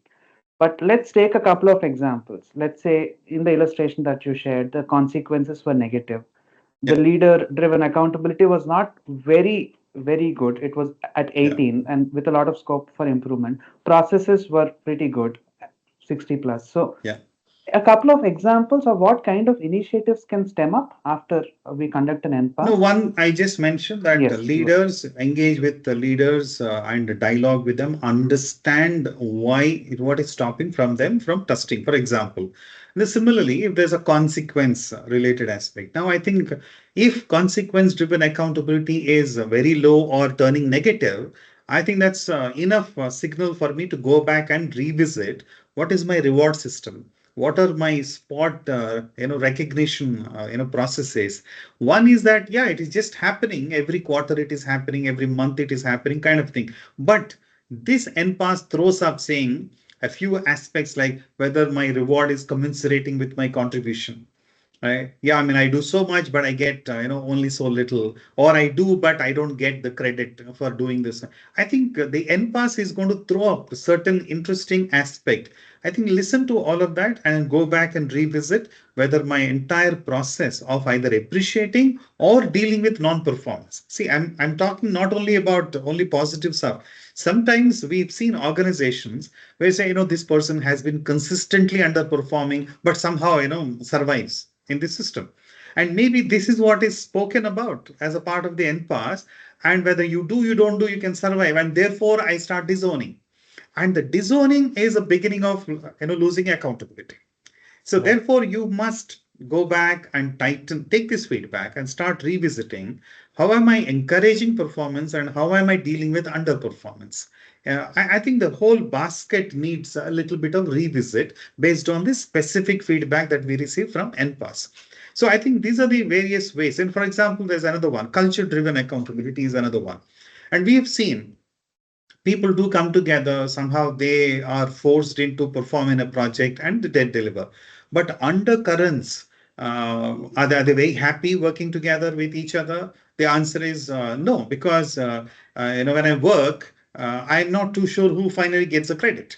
But let's take a couple of examples. Let's say in the illustration that you shared, the consequences were negative. The Yeah, leader driven accountability was not very good. It was at yeah, 18 and with a lot of scope for improvement. Processes were pretty good, 60 plus. So yeah. A couple of examples of what kind of initiatives can stem up after we conduct an No, NPAS? one I just mentioned that Yes, you. leaders engage with the leaders and dialogue with them, understand what is stopping from them from trusting. For example, similarly, if there's a consequence related aspect, now I think if consequence driven accountability is very low or turning negative, I think that's enough signal for me to go back and revisit what is my reward system. What are my spot, recognition, processes. One is that, yeah, it is just happening every quarter, it is happening every month, it is happening kind of thing. But this NPAS throws up saying a few aspects like whether my reward is commensurating with my contribution. Right? Yeah, I mean, I do so much, but I get, only so little, or I do, but I don't get the credit for doing this. I think the NPAS is going to throw up a certain interesting aspect. I think listen to all of that and go back and revisit whether my entire process of either appreciating or dealing with non-performance. See, I'm talking not only about only positive stuff. Sometimes we've seen organizations where say, this person has been consistently underperforming, but somehow, survives in the system. And maybe this is what is spoken about as a part of the NPAS. And whether you do, you don't do, you can survive. And therefore, I start disowning. And the disowning is a beginning of losing accountability. So Right. therefore, you must go back and take this feedback and start revisiting how am I encouraging performance and how am I dealing with underperformance. I think the whole basket needs a little bit of revisit based on the specific feedback that we receive from NPAS. So I think these are the various ways. And for example, there's another one. Culture-driven accountability is another one. And we have seen people do come together, somehow they are forced into perform in a project and they deliver, but undercurrents, are they very happy working together with each other? The answer is no, because when I work, I'm not too sure who finally gets the credit.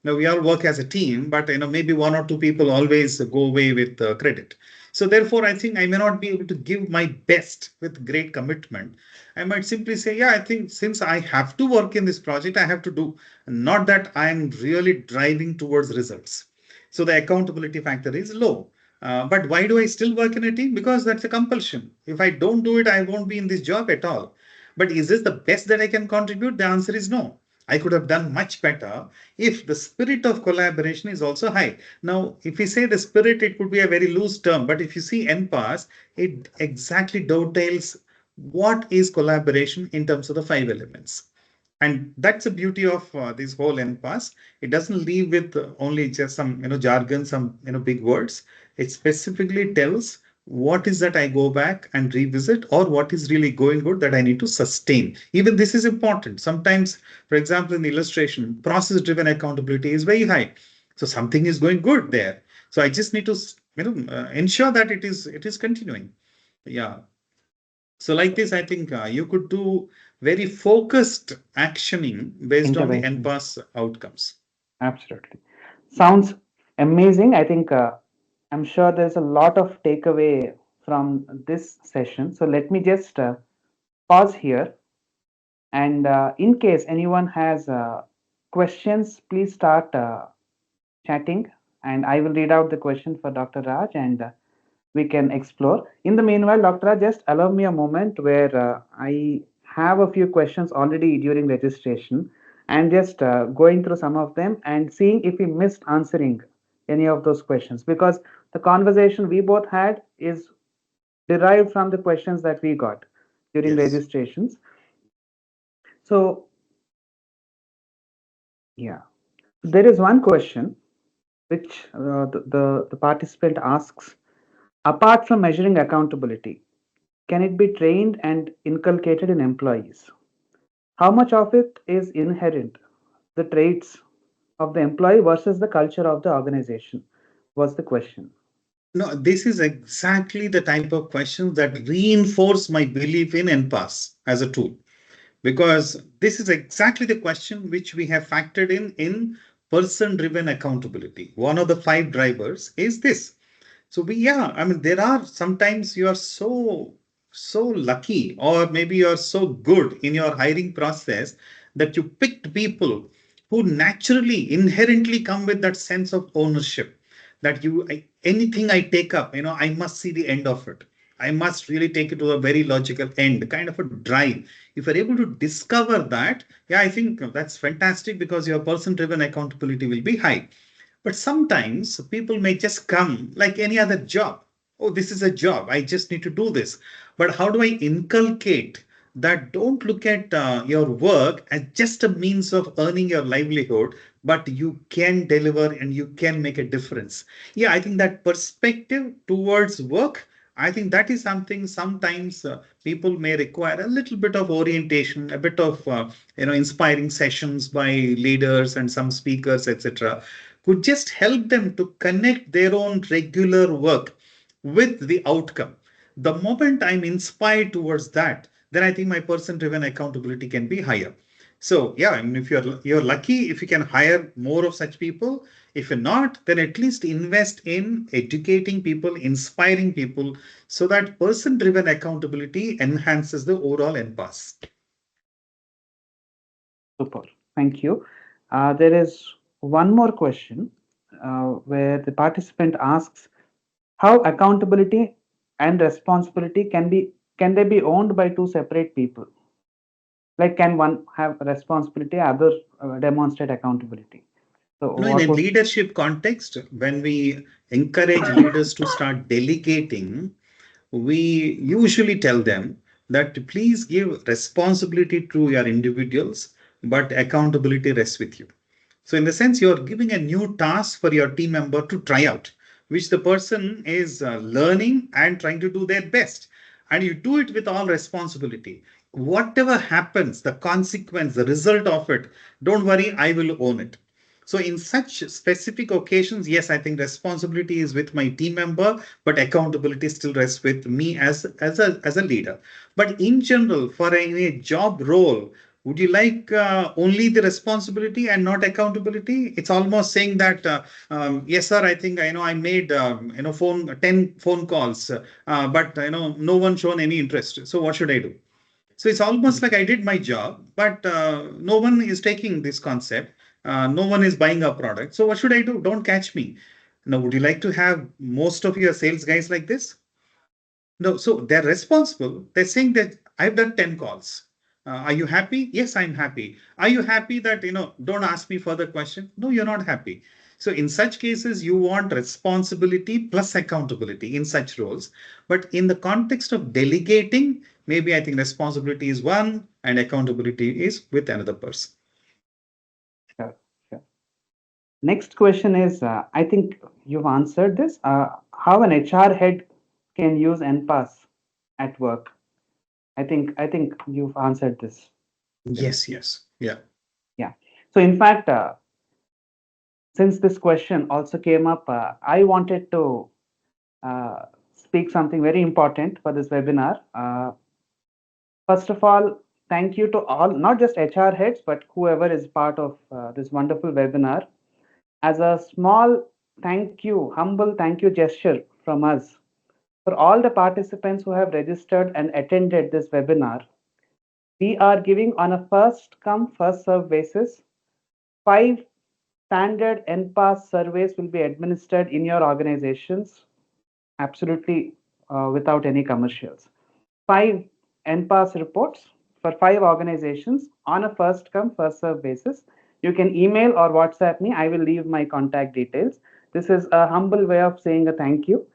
Now we all work as a team, but maybe one or two people always go away with the credit. So therefore, I think I may not be able to give my best with great commitment. I might simply say, yeah, I think since I have to work in this project, I have to do, not that I'm really driving towards results. So the accountability factor is low. But why do I still work in a team? Because that's a compulsion. If I don't do it, I won't be in this job at all. But is this the best that I can contribute? The answer is no. I could have done much better if the spirit of collaboration is also high. Now, if we say the spirit, it could be a very loose term, but if you see NPAS, it exactly dovetails what is collaboration in terms of the five elements. And that's the beauty of this whole NPAS. It doesn't leave with only just some jargon, some big words. It specifically tells what is that I go back and revisit, or what is really going good that I need to sustain. Even this is important. Sometimes, for example, in the illustration, process-driven accountability is very high. So something is going good there. So I just need to ensure that it is continuing. Yeah. So like this, I think you could do very focused actioning based on the Interventions. NPAS outcomes. Absolutely. Sounds amazing. I think I'm sure there's a lot of takeaway from this session. So let me just pause here. And in case anyone has questions, please start chatting. And I will read out the question for Dr. Raj and we can explore. In the meanwhile, Dr. Raj, just allow me a moment where I have a few questions already during registration and just going through some of them and seeing if we missed answering any of those questions because the conversation we both had is derived from the questions that we got during Yes. registrations. So, yeah, there is one question which the participant asks apart from measuring accountability, can it be trained and inculcated in employees? How much of it is inherent, the traits of the employee versus the culture of the organization? Was the question. No, this is exactly the type of questions that reinforce my belief in NPAS as a tool. Because this is exactly the question which we have factored in person driven accountability. One of the five drivers is this. So yeah, I mean, there are sometimes you are so lucky, or maybe you are so good in your hiring process that you picked people who naturally, inherently come with that sense of ownership. that anything I take up, I must see the end of it. I must really take it to a very logical end, kind of a drive. If you're able to discover that, yeah, I think that's fantastic because your person driven accountability will be high. But sometimes people may just come like any other job. Oh, this is a job. I just need to do this. But how do I inculcate that? Don't look at your work as just a means of earning your livelihood, but you can deliver and you can make a difference. Yeah, I think that perspective towards work, I think that is something sometimes people may require a little bit of orientation, a bit of inspiring sessions by leaders and some speakers, etc., could just help them to connect their own regular work with the outcome. The moment I'm inspired towards that, then I think my person driven accountability can be higher. So yeah, I mean, if you're lucky if you can hire more of such people. If you're not, then at least invest in educating people, inspiring people, so that person driven accountability enhances the overall NPAS. Super. Thank you. There is one more question where the participant asks how accountability and responsibility can they be owned by two separate people? Like, can one have responsibility, other demonstrate accountability? So, In what a would leadership context, when we encourage leaders to start delegating, we usually tell them that please give responsibility to your individuals, but accountability rests with you. So, in the sense, you're giving a new task for your team member to try out, which the person is learning and trying to do their best. And you do it with all responsibility. Whatever happens, the consequence, the result of it, don't worry, I will own it. So, in such specific occasions, yes, I think responsibility is with my team member, but accountability still rests with me as a leader. But in general, for any job role, would you like only the responsibility and not accountability? It's almost saying that, yes, sir. I think I made phone 10 phone calls, but no one shown any interest. So what should I do? So it's almost like I did my job, but no one is taking this concept. No one is buying our product. So what should I do? Don't catch me. Now, would you like to have most of your sales guys like this? No, so they're responsible. They're saying that I've done 10 calls. Are you happy? Yes, I'm happy. Are you happy that, don't ask me further question? No, you're not happy. So in such cases, you want responsibility plus accountability in such roles. But in the context of delegating, maybe I think responsibility is one and accountability is with another person. sure, sure. Next question is I think you've answered this. How an HR head can use NPAS at work? I think you've answered this. Yes, yes. Yeah. Yeah. So in fact, since this question also came up, I wanted to uh, speak something very important for this webinar. First of all, thank you to all, not just HR heads, but whoever is part of this wonderful webinar. As a small thank you, humble thank you gesture from us for all the participants who have registered and attended this webinar, we are giving on a first come, first serve basis 5 standard NPAS surveys will be administered in your organizations absolutely without any commercials. 5 nPass reports for 5 organizations on a first come, first serve basis. You can email or WhatsApp me. I will leave my contact details. This is a humble way of saying a thank you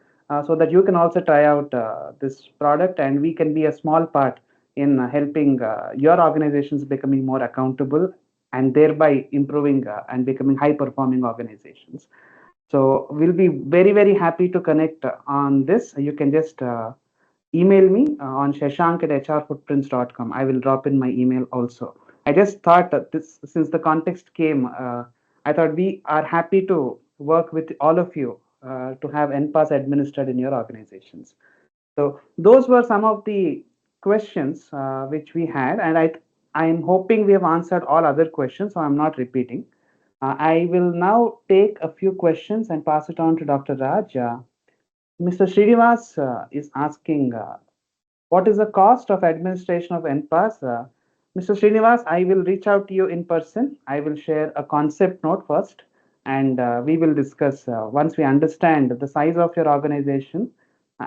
so that you can also try out this product and we can be a small part in helping your organizations becoming more accountable and thereby improving and becoming high performing organizations. So we'll be very, very happy to connect on this. You can just email me on shashank@hrfootprints.com. I will drop in my email also. I just thought that this, since the context came, I thought we are happy to work with all of you to have NPAS administered in your organizations. So those were some of the questions which we had, and I am hoping we have answered all other questions, so I'm not repeating. I will now take a few questions and pass it on to Dr. Raj. Mr. Srinivas is asking, what is the cost of administration of NPAS? Mr. Srinivas, I will reach out to you in person. I will share a concept note first. and we will discuss once we understand the size of your organization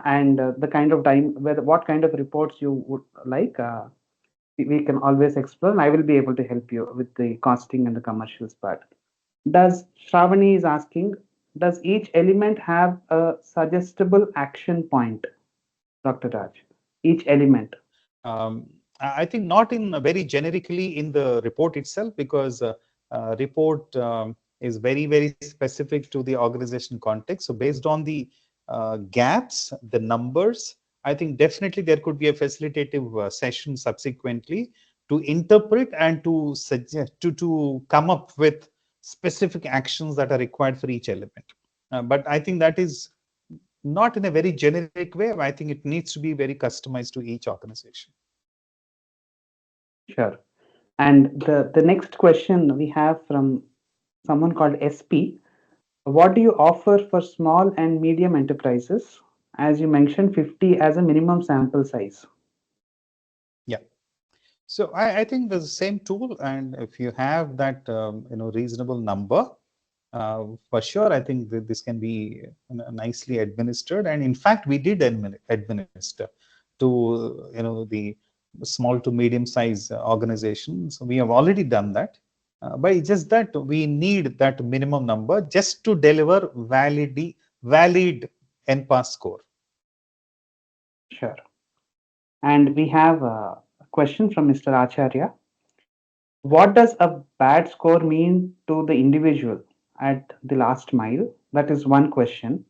and the kind of time, whether what kind of reports you would like. We can always explore, and I will be able to help you with the costing and the commercials part. Does Shravani is asking, does each element have a suggestible action point, Dr. Raj? Each element. I think not in very generically in the report itself, because report is very specific to the organization context. So based on the gaps, the numbers, I think definitely there could be a facilitative session subsequently to interpret and to suggest to come up with specific actions that are required for each element. But I think that is not in a very generic way. I think it needs to be very customized to each organization. Sure. And the next question we have from someone called SP. What do you offer for small and medium enterprises? As you mentioned, 50 as a minimum sample size. Yeah. So I think there's the same tool, and if you have that reasonable number, for sure, I think that this can be nicely administered. And in fact, we did administer to the small to medium size organizations. So we have already done that. But it's just that we need that minimum number just to deliver valid nPAS score. Sure. And we have a question from Mr. Acharya. What does a bad score mean to the individual at the last mile? That is one question.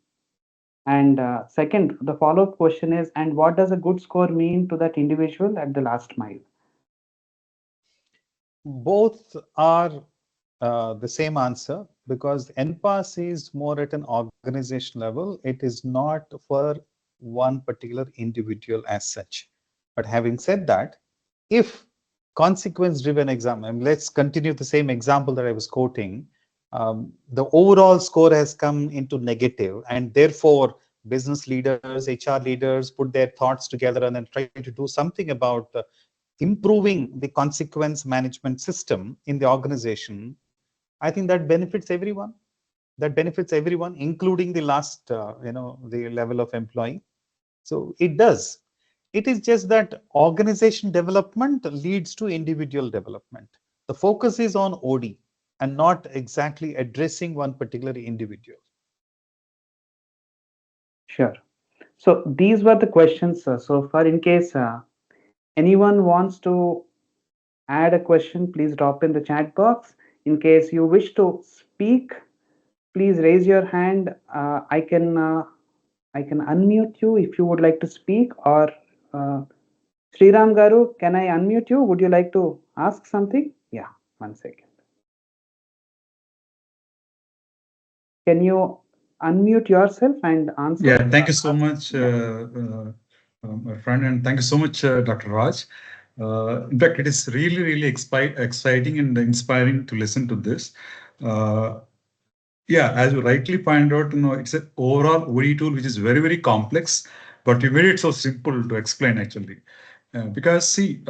And second, the follow-up question is, and what does a good score mean to that individual at the last mile? Both are the same answer, because nPAS is more at an organization level. It is not for one particular individual as such. But having said that, if consequence driven exam, and let's continue the same example that I was quoting, the overall score has come into negative, and therefore business leaders, HR leaders put their thoughts together and then try to do something about improving the consequence management system in the organization. I think that benefits everyone. That benefits everyone, including the last, the level of employee. So it does. It is just that organization development leads to individual development. The focus is on OD and not exactly addressing one particular individual. Sure. So these were the questions so far. In case anyone wants to add a question, please drop in the chat box. In case you wish to speak, please raise your hand. I can unmute you if you would like to speak. Or Sriram Garu, can I unmute you? Would you like to ask something? Yeah, 1 second. Can you unmute yourself and answer? Yeah, thank you so much, my friend, and thank you so much, Dr. Raj. In fact, it is really exciting and inspiring to listen to this. Yeah, as you rightly pointed out, it's an overall OD tool which is very complex, but you made it so simple to explain actually. Because see,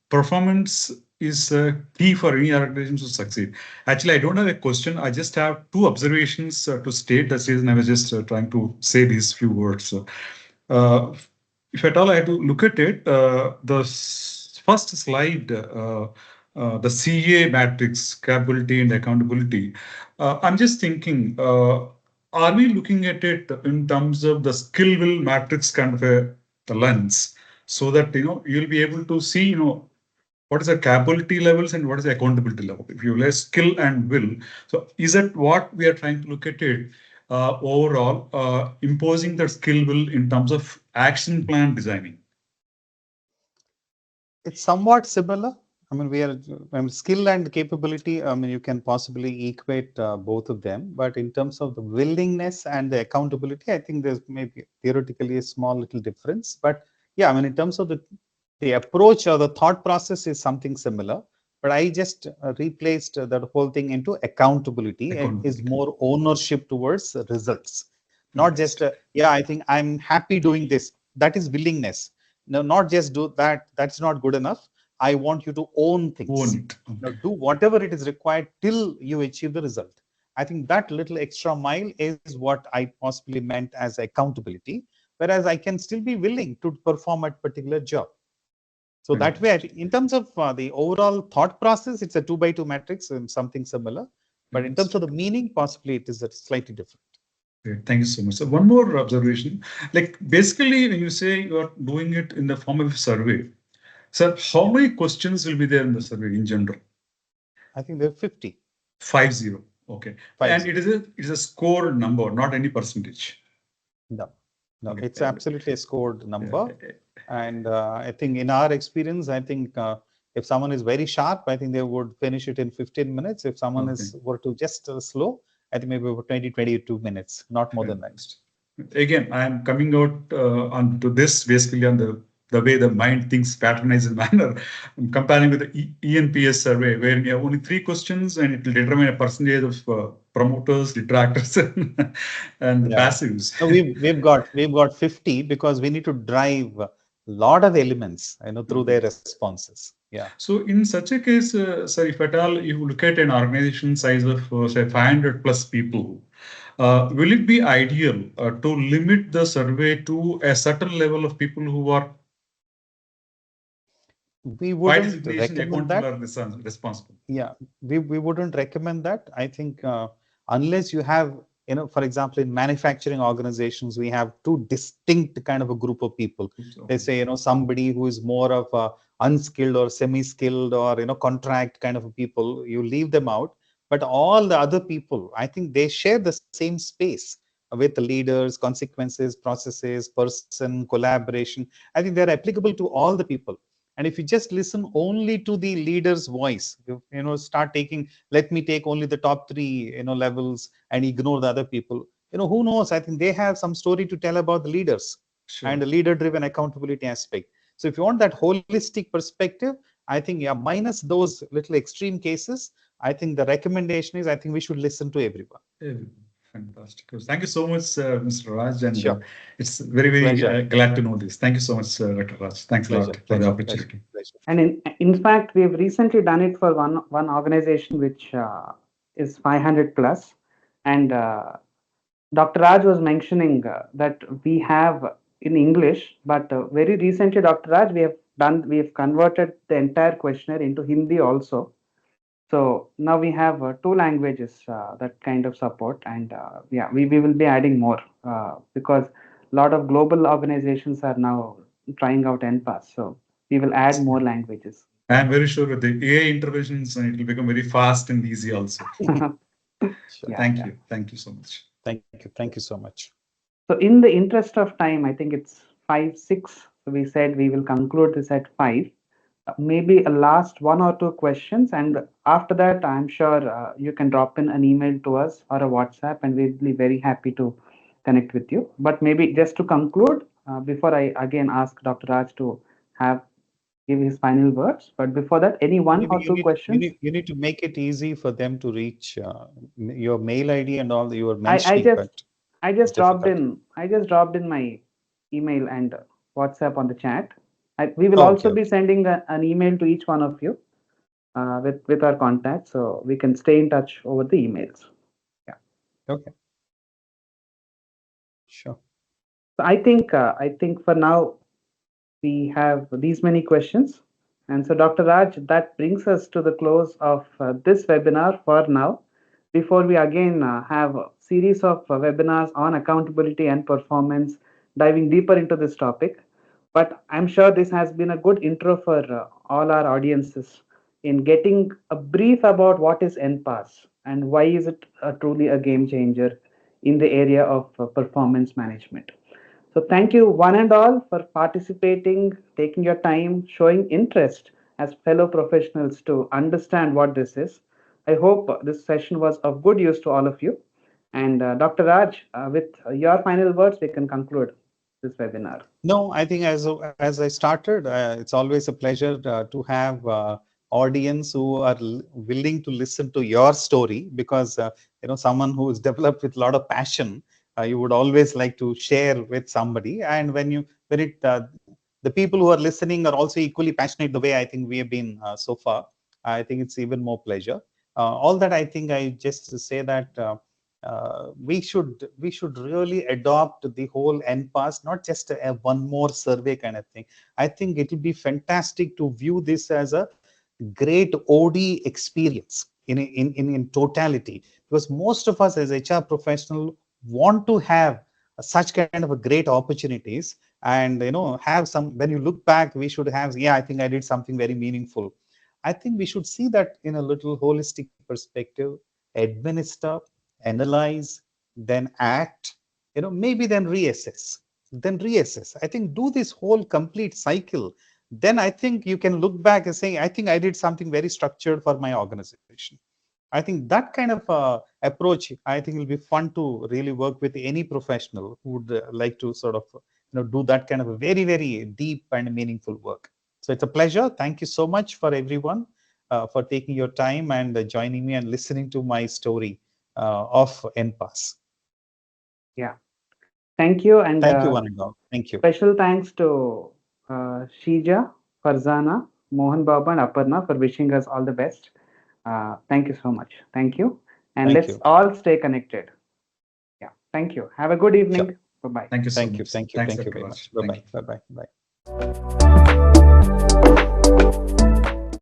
performance is key for any organization to succeed. Actually, I don't have a question. I just have two observations to state. That's the reason I was just trying to say these few words. Uh, if at all I had to look at it, the first slide, the CA matrix, capability and accountability. I'm just thinking, are we looking at it in terms of the skill will matrix kind of a the lens, so that you'll be able to see what is the capability levels and what is the accountability level if you less skill and will. So is that what we are trying to look at it overall, imposing the skill will in terms of action plan designing? It's somewhat similar. I mean, skill and capability. I mean, you can possibly equate both of them. But in terms of the willingness and the accountability, I think there's maybe theoretically a small little difference. But yeah, I mean, in terms of the approach or the thought process is something similar. But I just replaced that whole thing into accountability. Is more ownership towards results, not just yeah, I think I'm happy doing this. That is willingness. No, not just do that. That's not good enough. I want you to own things. Own it. Now, do whatever it is required till you achieve the result. I think that little extra mile is what I possibly meant as accountability, whereas I can still be willing to perform at particular job. So that way, in terms of the overall thought process, it's a 2 by 2 matrix and something similar. But in terms of the meaning, possibly it is slightly different. Great. Thank you so much. So one more observation, like basically when you say you are doing it in the form of a survey, so how many questions will be there in the survey in general? I think there are 50. 50. Okay. 50. And it is a score number, not any percentage. No, no, Okay. it's absolutely a scored number. And I think in our experience, I think if someone is very sharp, I think they would finish it in 15 minutes. If someone is were to just slow, I think maybe over 20, 22 minutes, not more than that. Again, I am coming out onto this basically on the way the mind thinks patronizing manner. I'm comparing with the nPAS survey, where you have only 3 questions and it will determine a percentage of promoters, detractors, and the passives. So we've got 50 because we need to drive a lot of elements, through their responses. Yeah. So in such a case, sir, if at all you look at an organization size of say 500 plus people, will it be ideal to limit the survey to a certain level of people who are we wouldn't recommend that. Or responsible? Yeah, we wouldn't recommend that. I think unless you have, for example, in manufacturing organizations, we have two distinct kind of a group of people. They say, somebody who is more of a unskilled or semi-skilled or, contract kind of people, you leave them out. But all the other people, I think they share the same space with the leaders, consequences, processes, person, collaboration. I think they're applicable to all the people. And if you just listen only to the leader's voice, start taking, let me take only the top 3, levels and ignore the other people. Who knows? I think they have some story to tell about the leaders and the leader-driven accountability aspect. So if you want that holistic perspective, I think, minus those little extreme cases, I think the recommendation is, I think we should listen to everyone. Fantastic. Thank you so much, Mr. Raj. And it's very, very glad to know this. Thank you so much, Dr. Raj. Thanks a lot for the opportunity. And in fact, we've recently done it for one organization which is 500 plus. And Dr. Raj was mentioning that we have in English, but very recently, Dr. Raj, we have converted the entire questionnaire into Hindi also. So now we have 2 languages that kind of support, and we will be adding more because a lot of global organizations are now trying out nPAS. So we will add more languages. I'm very sure with the AI interventions, it will become very fast and easy also. Thank you. Thank you so much. Thank you. Thank you so much. So in the interest of time, I think it's 5:06. So we said we will conclude this at 5. Maybe a last 1 or 2 questions, and after that, I'm sure you can drop in an email to us or a WhatsApp, and we'll be very happy to connect with you. But maybe just to conclude, before I again ask Dr. Raj to give his final words, but before that, any 1 or 2 questions? You need to make it easy for them to reach your mail ID and all that you were mentioning. I just dropped in my email and WhatsApp on the chat. We will also be sending an email to each one of you with our contact, so we can stay in touch over the emails. Yeah. Okay. Sure. So I think for now we have these many questions, and so Dr. Raj, that brings us to the close of this webinar for now. Before we again have a series of webinars on accountability and performance, diving deeper into this topic. But I'm sure this has been a good intro for all our audiences in getting a brief about what is nPAS and why is it truly a game changer in the area of performance management. So thank you one and all for participating, taking your time, showing interest as fellow professionals to understand what this is. I hope this session was of good use to all of you. And Dr. Raj, with your final words, we can conclude this webinar. No, I think as I started, it's always a pleasure to have audience who are willing to listen to your story, because someone who is developed with a lot of passion, you would always like to share with somebody. And the people who are listening are also equally passionate the way I think we have been so far, I think it's even more pleasure. All that I think I just say that we should really adopt the whole npas, not just a one more survey kind of thing. I think it will be fantastic to view this as a great od experience in totality, because most of us as hr professional want to have such kind of a great opportunities, and have some, when you look back, we should have, yeah, I think I did something very meaningful. I think we should see that in a little holistic perspective, administer, analyze, then act, maybe then reassess. I think do this whole complete cycle. Then I think you can look back and say, I think I did something very structured for my organization. I think that kind of approach, I think will be fun to really work with any professional who would like to sort of, do that kind of a very, very deep and meaningful work. So it's a pleasure. Thank you so much for everyone for taking your time and joining me and listening to my story of npas. Yeah. Thank you. And Thank you, one and all. Thank you. special thanks to Shija, Farzana, Mohan Baba, and Aparna for wishing us all the best. Thank you so much. Thank you. And Thank let's you. all stay connected. Yeah. Thank you. Have a good Sure. evening. Bye bye. Thank you so Thank you. much. Thank you. Thanks, Thank you Dr. very Raj. much. Bye Thank bye. you. Bye bye. Bye.